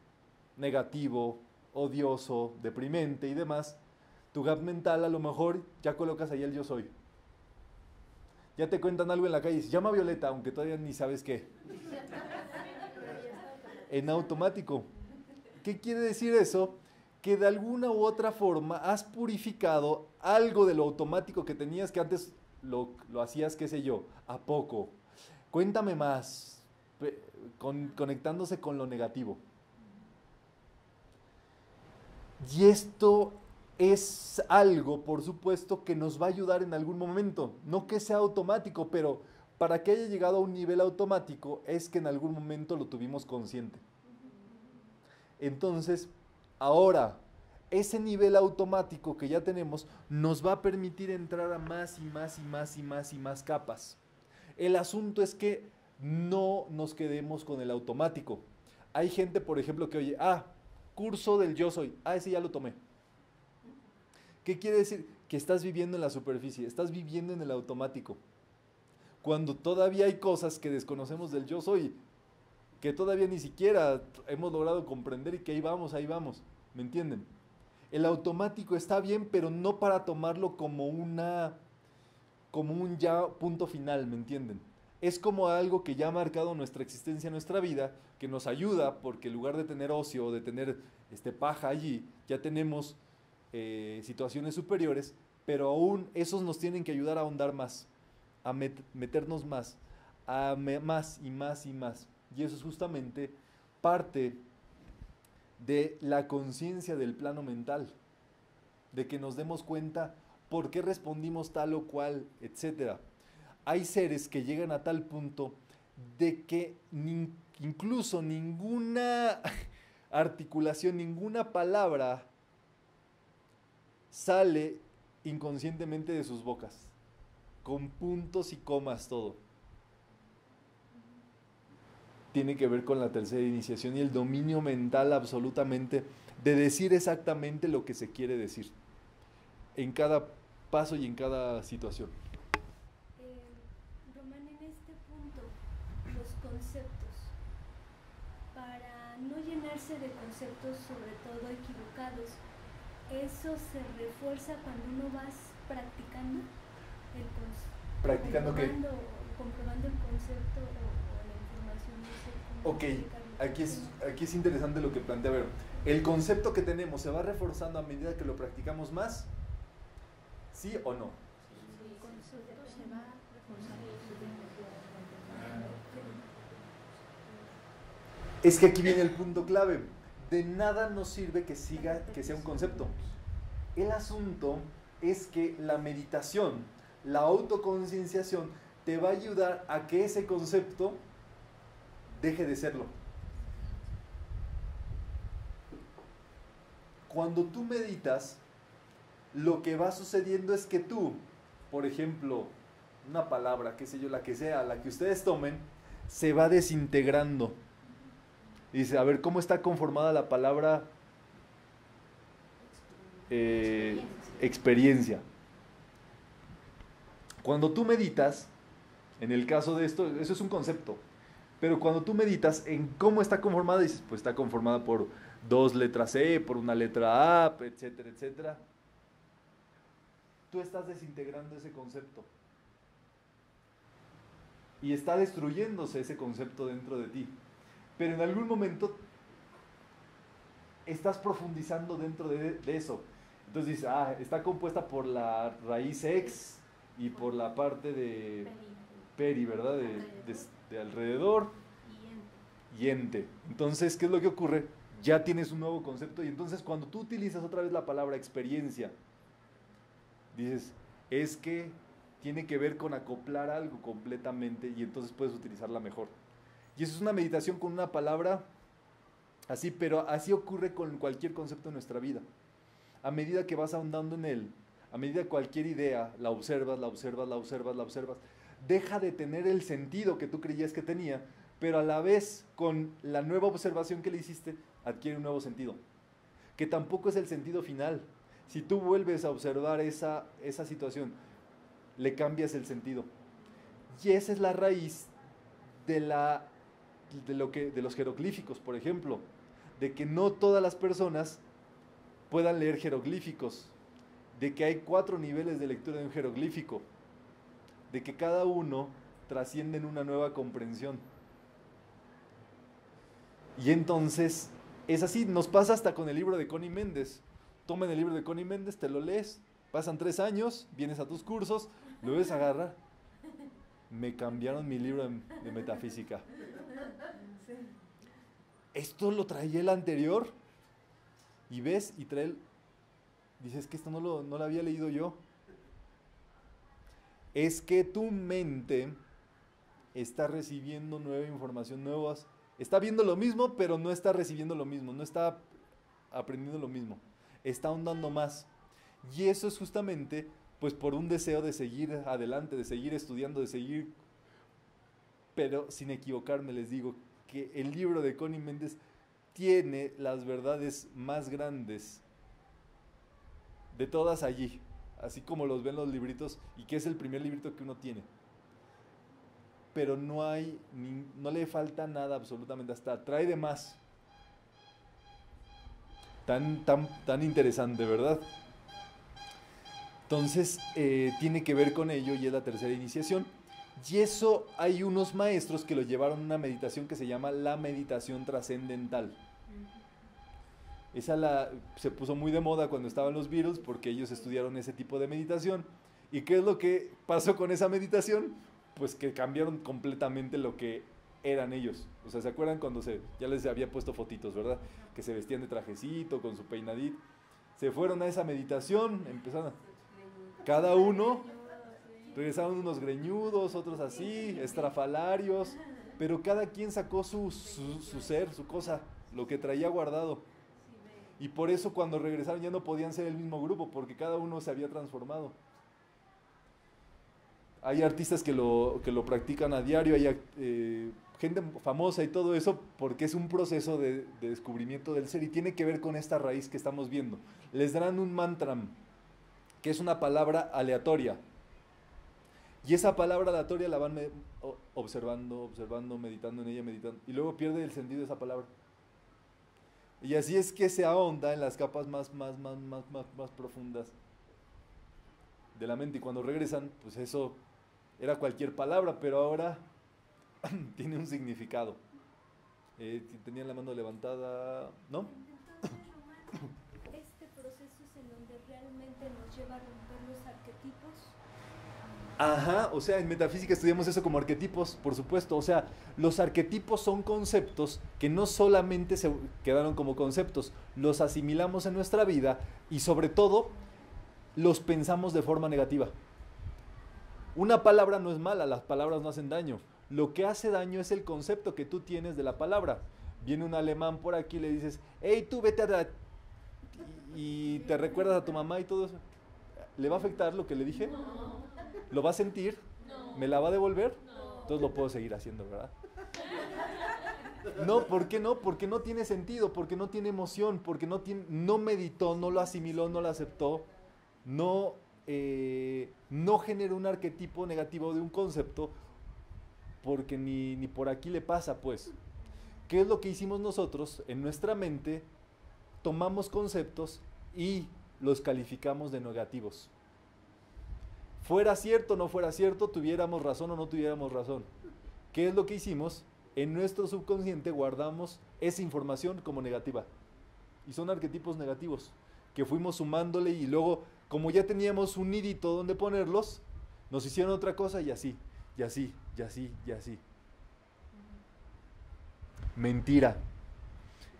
negativo, odioso, deprimente y demás, tu gap mental a lo mejor ya colocas ahí el yo soy. Ya te cuentan algo en la calle y dices, llama a Violeta, aunque todavía ni sabes qué. En automático. ¿Qué quiere decir eso? Que de alguna u otra forma has purificado algo de lo automático que tenías, que antes lo hacías, qué sé yo, a poco. Cuéntame más, conectándose con lo negativo. Y esto es algo, por supuesto, que nos va a ayudar en algún momento. No que sea automático, pero para que haya llegado a un nivel automático es que en algún momento lo tuvimos consciente. Entonces, ahora, ese nivel automático que ya tenemos nos va a permitir entrar a más y más y más y más y más capas. El asunto es que no nos quedemos con el automático. Hay gente, por ejemplo, que oye, curso del yo soy, ese ya lo tomé. ¿Qué quiere decir? Que estás viviendo en la superficie, estás viviendo en el automático. Cuando todavía hay cosas que desconocemos del yo soy, que todavía ni siquiera hemos logrado comprender y que ahí vamos, ¿me entienden? El automático está bien, pero no para tomarlo como un ya punto final, ¿me entienden? Es como algo que ya ha marcado nuestra existencia, nuestra vida, que nos ayuda porque en lugar de tener ocio, de tener paja allí, ya tenemos situaciones superiores, pero aún esos nos tienen que ayudar a ahondar más, a meternos más, más y más y más. Y eso es justamente parte de la conciencia del plano mental, de que nos demos cuenta por qué respondimos tal o cual, etc. Hay seres que llegan a tal punto de que incluso ninguna articulación, ninguna palabra sale inconscientemente de sus bocas, con puntos y comas todo. Tiene que ver con la tercera iniciación y el dominio mental absolutamente de decir exactamente lo que se quiere decir en cada paso y en cada situación. Román, en este punto, los conceptos, para no llenarse de conceptos sobre todo equivocados, ¿eso se refuerza cuando uno vas practicando el concepto? ¿Practicando qué? Comprobando el concepto o la información. No sé cómo Ok, explicarlo. aquí es interesante lo que plantea. A ver, ¿el concepto que tenemos se va reforzando a medida que lo practicamos más? ¿Sí o no? El concepto se va reforzando. Es que aquí viene el punto clave. De nada nos sirve que sea un concepto. El asunto es que la meditación, la autoconcienciación, te va a ayudar a que ese concepto deje de serlo. Cuando tú meditas, lo que va sucediendo es que tú, por ejemplo, una palabra, qué sé yo, la que sea, la que ustedes tomen, se va desintegrando. Y dice, a ver, ¿cómo está conformada la palabra experiencia? Cuando tú meditas, en el caso de esto, eso es un concepto, pero cuando tú meditas en cómo está conformada, dices, pues está conformada por 2 letras E, por una letra A, etcétera, etcétera. Tú estás desintegrando ese concepto. Y está destruyéndose ese concepto dentro de ti. Pero en algún momento estás profundizando dentro de eso. Entonces dices, está compuesta por la raíz ex y por la parte de peri, ¿verdad? De alrededor y ente. Entonces, ¿qué es lo que ocurre? Ya tienes un nuevo concepto y entonces cuando tú utilizas otra vez la palabra experiencia, dices, es que tiene que ver con acoplar algo completamente y entonces puedes utilizarla mejor. Y eso es una meditación con una palabra así, pero así ocurre con cualquier concepto en nuestra vida. A medida que vas ahondando en él, a medida que cualquier idea la observas, la observas, la observas, la observas, deja de tener el sentido que tú creías que tenía, pero a la vez con la nueva observación que le hiciste, adquiere un nuevo sentido, que tampoco es el sentido final. Si tú vuelves a observar esa situación, le cambias el sentido. Y esa es la raíz de los jeroglíficos, por ejemplo, de que no todas las personas puedan leer jeroglíficos, de que hay 4 niveles de lectura de un jeroglífico, de que cada uno trasciende en una nueva comprensión. Y entonces, es así, nos pasa hasta con el libro de Connie Méndez. Tomen el libro de Connie Méndez, te lo lees, pasan 3 años, vienes a tus cursos, lo ves agarrar. Me cambiaron mi libro de metafísica. Esto lo traía el anterior. Y ves, y trae dices que esto no lo había leído yo. Es que tu mente está recibiendo nueva información, está viendo lo mismo, pero no está recibiendo lo mismo, no está aprendiendo lo mismo, está ahondando más. Y eso es justamente pues por un deseo de seguir adelante, de seguir estudiando, de seguir, pero sin equivocarme les digo que el libro de Connie Méndez tiene las verdades más grandes de todas allí, así como los ven los libritos, y que es el primer librito que uno tiene. Pero no le falta nada absolutamente, hasta trae de más. Tan interesante, ¿verdad? Entonces, tiene que ver con ello y es la tercera iniciación. Y eso hay unos maestros que lo llevaron a una meditación que se llama la meditación trascendental. Esa se puso muy de moda cuando estaban los Beatles porque ellos estudiaron ese tipo de meditación. ¿Y qué es lo que pasó con esa meditación? Pues que cambiaron completamente lo que eran ellos. O sea, ¿se acuerdan cuando ya les había puesto fotitos, verdad? Que se vestían de trajecito, con su peinadito. Se fueron a esa meditación, empezaron cada uno, regresaron unos greñudos, otros así, estrafalarios, pero cada quien sacó su ser, su cosa, lo que traía guardado. Y por eso cuando regresaron ya no podían ser el mismo grupo, porque cada uno se había transformado. Hay artistas que lo practican a diario, hay gente famosa y todo eso, porque es un proceso de descubrimiento del ser y tiene que ver con esta raíz que estamos viendo. Les darán un mantra, que es una palabra aleatoria. Y esa palabra aleatoria la van observando, meditando en ella, meditando, y luego pierde el sentido de esa palabra. Y así es que se ahonda en las capas más profundas de la mente. Y cuando regresan, pues eso era cualquier palabra, pero ahora tiene un significado. Tenían la mano levantada, ¿no? Este proceso es en donde realmente nos lleva a romper los arquetipos. Ajá, o sea, en metafísica estudiamos eso como arquetipos, por supuesto. O sea, los arquetipos son conceptos que no solamente se quedaron como conceptos, los asimilamos en nuestra vida y sobre todo los pensamos de forma negativa. Una palabra no es mala, las palabras no hacen daño. Lo que hace daño es el concepto que tú tienes de la palabra. Viene un alemán por aquí y le dices, hey, tú vete a... y te recuerdas a tu mamá y todo eso. ¿Le va a afectar lo que le dije? No. ¿Lo va a sentir? No. ¿Me la va a devolver? No. Entonces lo puedo seguir haciendo, ¿verdad? No, ¿por qué no? Porque no tiene sentido, porque no tiene emoción, porque no meditó, no lo asimiló, no lo aceptó, no generó un arquetipo negativo de un concepto, porque ni por aquí le pasa, pues. ¿Qué es lo que hicimos nosotros? En nuestra mente tomamos conceptos y los calificamos de negativos. Fuera cierto o no fuera cierto, tuviéramos razón o no tuviéramos razón. ¿Qué es lo que hicimos? En nuestro subconsciente guardamos esa información como negativa. Y son arquetipos negativos que fuimos sumándole, y luego, como ya teníamos un nidito donde ponerlos, nos hicieron otra cosa y así, y así, y así, y así. Mentira.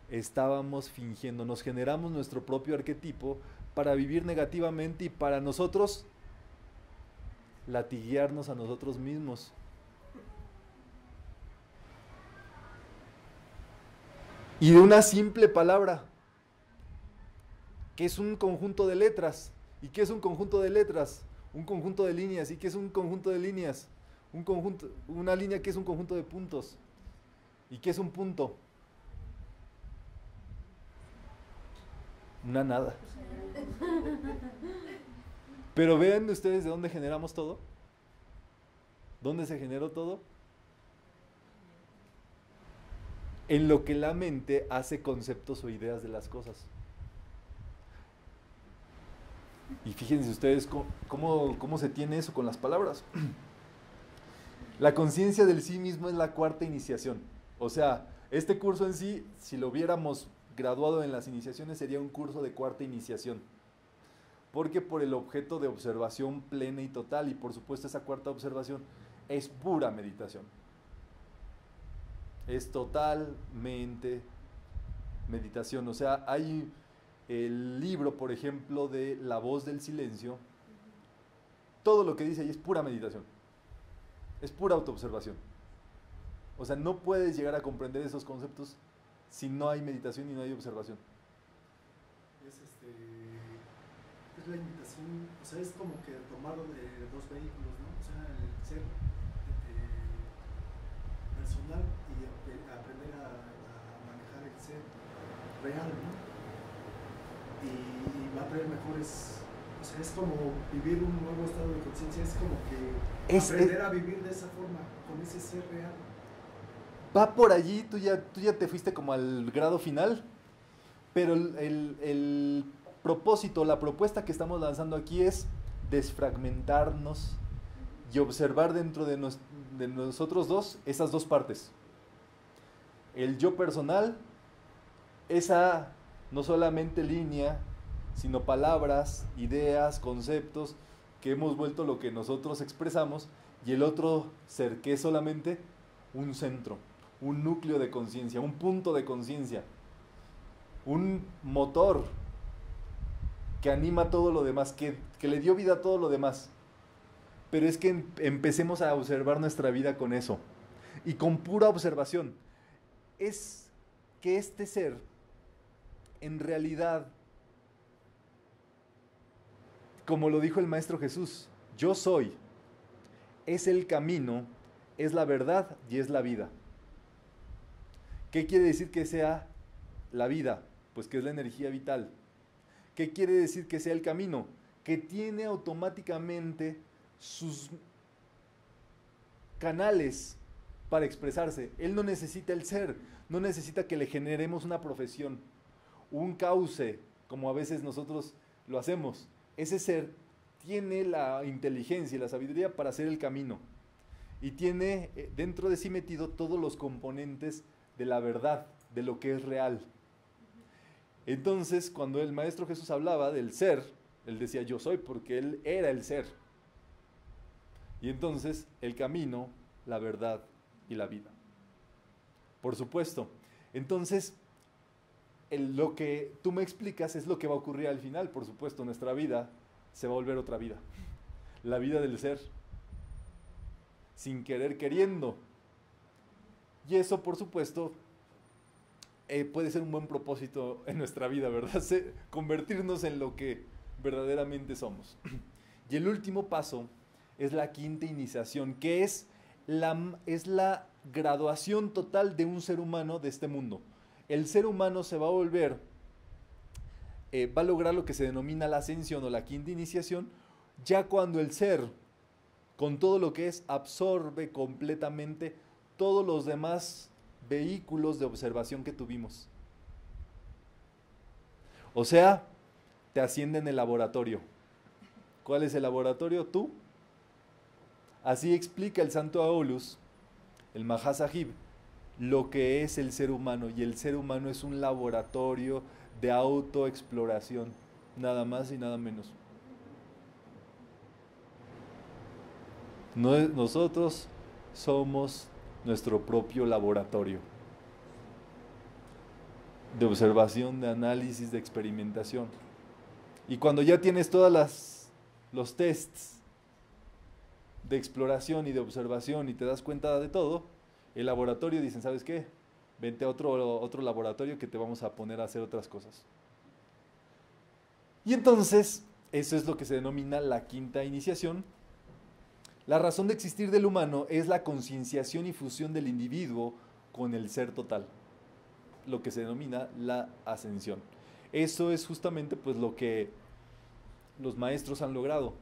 Estábamos fingiendo, nos generamos nuestro propio arquetipo para vivir negativamente y para nosotros latiguearnos a nosotros mismos. Y de una simple palabra, que es un conjunto de letras. ¿Y qué es un conjunto de letras? Un conjunto de líneas. ¿Y qué es un conjunto de líneas? Una línea que es un conjunto de puntos. ¿Y qué es un punto? Una nada. Pero vean ustedes de dónde generamos todo. ¿Dónde se generó todo? En lo que la mente hace conceptos o ideas de las cosas. Y fíjense ustedes cómo se tiene eso con las palabras. La conciencia del sí mismo es la cuarta iniciación. O sea, este curso en sí, si lo hubiéramos graduado en las iniciaciones, sería un curso de cuarta iniciación. Porque por el objeto de observación plena y total, y por supuesto esa cuarta observación es pura meditación. Es totalmente meditación. O sea, hay el libro, por ejemplo, de La Voz del Silencio. Todo lo que dice ahí es pura meditación. Es pura autoobservación. O sea, no puedes llegar a comprender esos conceptos si no hay meditación y no hay observación. Es la invitación, o sea, es como que tomarlo de dos vehículos, ¿no? O sea, el ser personal y aprender a manejar el ser real, ¿no? Y va a traer mejores, o sea, es como vivir un nuevo estado de conciencia, es como que aprender a vivir de esa forma, con ese ser real. Va por allí, tú ya te fuiste como al grado final, pero el propósito, la propuesta que estamos lanzando aquí es desfragmentarnos y observar dentro de nosotros dos esas dos partes. El yo personal, esa no solamente línea, sino palabras, ideas, conceptos que hemos vuelto lo que nosotros expresamos, y el otro ser que es solamente un centro, un núcleo de conciencia, un punto de conciencia, un motor que anima todo lo demás, que le dio vida a todo lo demás. Pero es que empecemos a observar nuestra vida con eso, y con pura observación. Es que este ser, en realidad, como lo dijo el Maestro Jesús, yo soy, es el camino, es la verdad y es la vida. ¿Qué quiere decir que sea la vida? Pues que es la energía vital. ¿Qué quiere decir que sea el camino? Que tiene automáticamente sus canales para expresarse. Él no necesita el ser, no necesita que le generemos una profesión, un cauce, como a veces nosotros lo hacemos. Ese ser tiene la inteligencia y la sabiduría para hacer el camino, y tiene dentro de sí metido todos los componentes de la verdad, de lo que es real. Entonces, cuando el Maestro Jesús hablaba del ser, él decía yo soy, porque él era el ser. Y entonces, el camino, la verdad y la vida. Por supuesto. Entonces, lo que tú me explicas es lo que va a ocurrir al final. Por supuesto, nuestra vida se va a volver otra vida. La vida del ser. Sin querer, queriendo. Y eso, por supuesto, puede ser un buen propósito en nuestra vida, ¿verdad? Convertirnos en lo que verdaderamente somos. Y el último paso es la quinta iniciación, que es la graduación total de un ser humano de este mundo. El ser humano se va a volver, va a lograr lo que se denomina la ascensión o la quinta iniciación, ya cuando el ser, con todo lo que es, absorbe completamente todos los demás vehículos de observación que tuvimos. O sea, te asciende en el laboratorio. ¿Cuál es el laboratorio? Tú. Así explica el Santo Aulus, el Mahasahib, lo que es el ser humano. Y el ser humano es un laboratorio de autoexploración, nada más y nada menos. Nosotros somos nuestro propio laboratorio de observación, de análisis, de experimentación. Y cuando ya tienes todas los tests de exploración y de observación y te das cuenta de todo, el laboratorio dicen, ¿sabes qué? Vente a otro laboratorio que te vamos a poner a hacer otras cosas. Y entonces, eso es lo que se denomina la quinta iniciación. La razón de existir del humano es la concienciación y fusión del individuo con el ser total, lo que se denomina la ascensión. Eso es justamente pues lo que los maestros han logrado.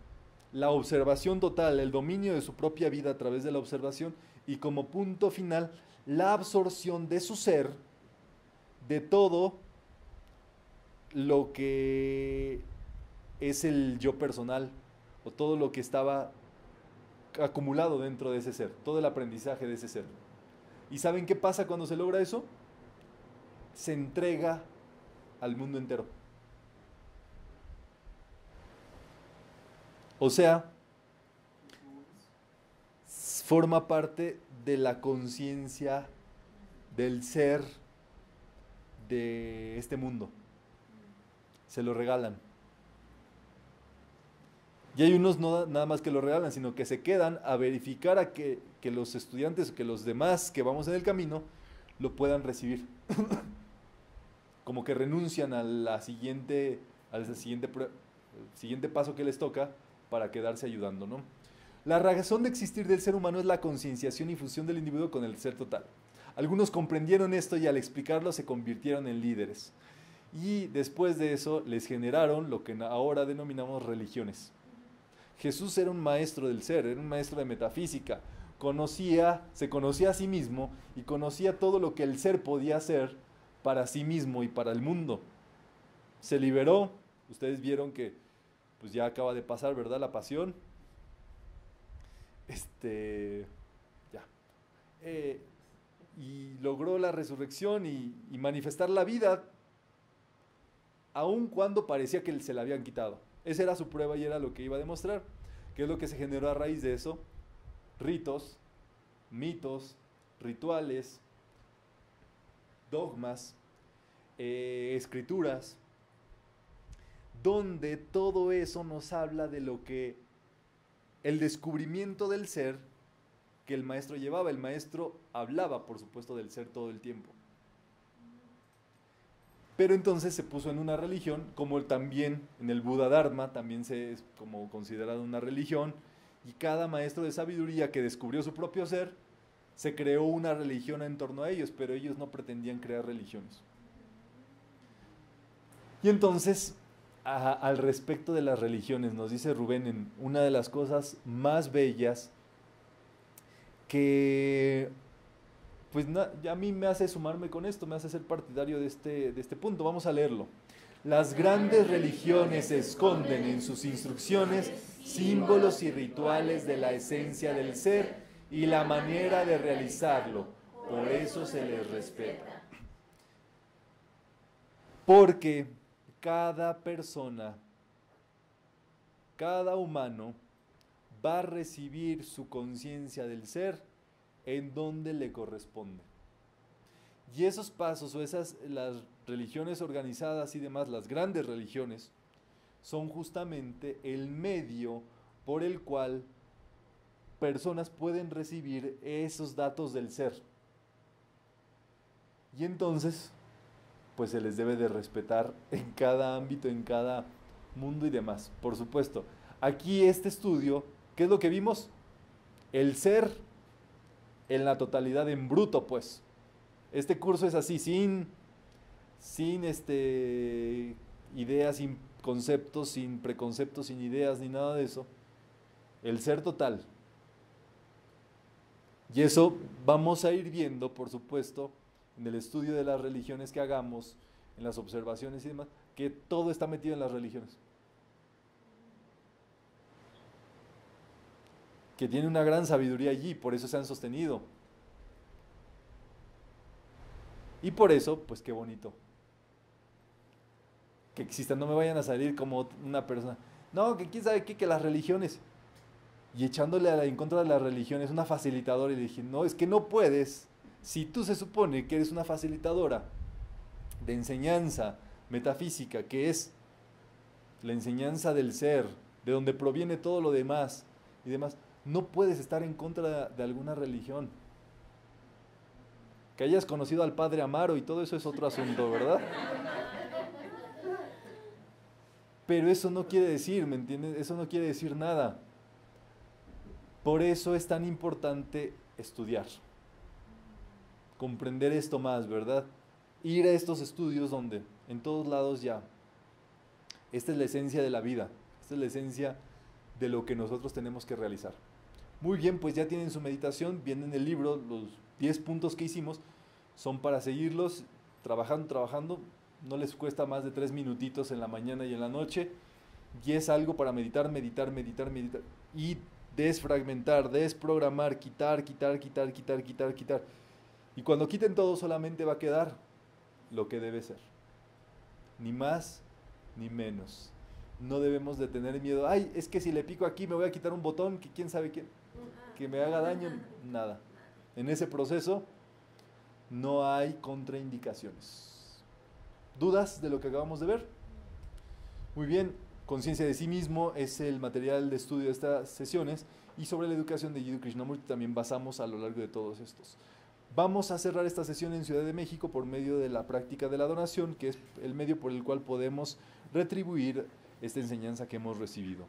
La observación total, el dominio de su propia vida a través de la observación y como punto final, la absorción de su ser, de todo lo que es el yo personal o todo lo que estaba acumulado dentro de ese ser, todo el aprendizaje de ese ser. ¿Y saben qué pasa cuando se logra eso? Se entrega al mundo entero. O sea, forma parte de la conciencia del ser de este mundo. Se lo regalan. Y hay unos no nada más que lo regalan, sino que se quedan a verificar a que los estudiantes, que los demás que vamos en el camino, lo puedan recibir. Como que renuncian al siguiente paso que les toca para quedarse ayudando, ¿no? La razón de existir del ser humano es la concienciación y fusión del individuo con el ser total. Algunos comprendieron esto y al explicarlo se convirtieron en líderes. Y después de eso les generaron lo que ahora denominamos religiones. Jesús era un maestro del ser, era un maestro de metafísica. Se conocía a sí mismo y conocía todo lo que el ser podía hacer para sí mismo y para el mundo. Se liberó. Ustedes vieron que pues ya acaba de pasar, ¿verdad? La pasión. Y logró la resurrección y manifestar la vida, aun cuando parecía que se la habían quitado. Esa era su prueba y era lo que iba a demostrar. ¿Qué es lo que se generó a raíz de eso? Ritos, mitos, rituales, dogmas, escrituras, donde todo eso nos habla de lo que el descubrimiento del ser que el maestro llevaba. El maestro hablaba, por supuesto, del ser todo el tiempo. Pero entonces se puso en una religión, como también en el Buda Dharma, también es como considerado una religión, y cada maestro de sabiduría que descubrió su propio ser, se creó una religión en torno a ellos, pero ellos no pretendían crear religiones. Y entonces, al respecto de las religiones, nos dice Rubén en una de las cosas más bellas que pues a mí me hace sumarme con esto, me hace ser partidario de este punto. Vamos a leerlo. Las grandes religiones esconden en sus instrucciones símbolos y rituales de la esencia del ser y la manera de realizarlo. Por eso se les respeta. Porque cada persona, cada humano va a recibir su conciencia del ser en donde le corresponde. Y esos pasos o las religiones organizadas y demás, las grandes religiones, son justamente el medio por el cual personas pueden recibir esos datos del ser. Y entonces, pues se les debe de respetar en cada ámbito, en cada mundo y demás. Por supuesto, aquí este estudio, ¿qué es lo que vimos? El ser en la totalidad, en bruto, pues. Este curso es así, sin ideas, sin conceptos, sin preconceptos, sin ideas, ni nada de eso. El ser total. Y eso vamos a ir viendo, por supuesto, en el estudio de las religiones que hagamos, en las observaciones y demás, que todo está metido en las religiones. Que tiene una gran sabiduría allí, por eso se han sostenido. Y por eso, pues qué bonito que existan, no me vayan a salir como una persona, no, que quién sabe qué, que las religiones, y echándole en contra de las religiones, una facilitadora, y le dije, no, es que no puedes, si tú se supone que eres una facilitadora de enseñanza metafísica, que es la enseñanza del ser, de donde proviene todo lo demás, y demás, no puedes estar en contra de alguna religión. Que hayas conocido al Padre Amaro y todo eso es otro asunto, ¿verdad? Pero eso no quiere decir, ¿me entiendes? Eso no quiere decir nada. Por eso es tan importante estudiar, comprender esto más, ¿verdad? Ir a estos estudios donde en todos lados ya, esta es la esencia de la vida, esta es la esencia de lo que nosotros tenemos que realizar. Muy bien, pues ya tienen su meditación, viene en el libro, los 10 puntos que hicimos son para seguirlos trabajando, no les cuesta más de 3 minutitos en la mañana y en la noche, y es algo para meditar, y desfragmentar, desprogramar, quitar, y cuando quiten todo solamente va a quedar lo que debe ser, ni más ni menos. No debemos de tener miedo, ay, es que si le pico aquí me voy a quitar un botón, que quién sabe qué, que me haga daño, nada. En ese proceso no hay contraindicaciones. ¿Dudas de lo que acabamos de ver? Muy bien, Conciencia de sí mismo es el material de estudio de estas sesiones, y sobre la educación de Jiddu Krishnamurti también basamos a lo largo de todos estos. Vamos a cerrar esta sesión en Ciudad de México por medio de la práctica de la donación, que es el medio por el cual podemos retribuir esta enseñanza que hemos recibido.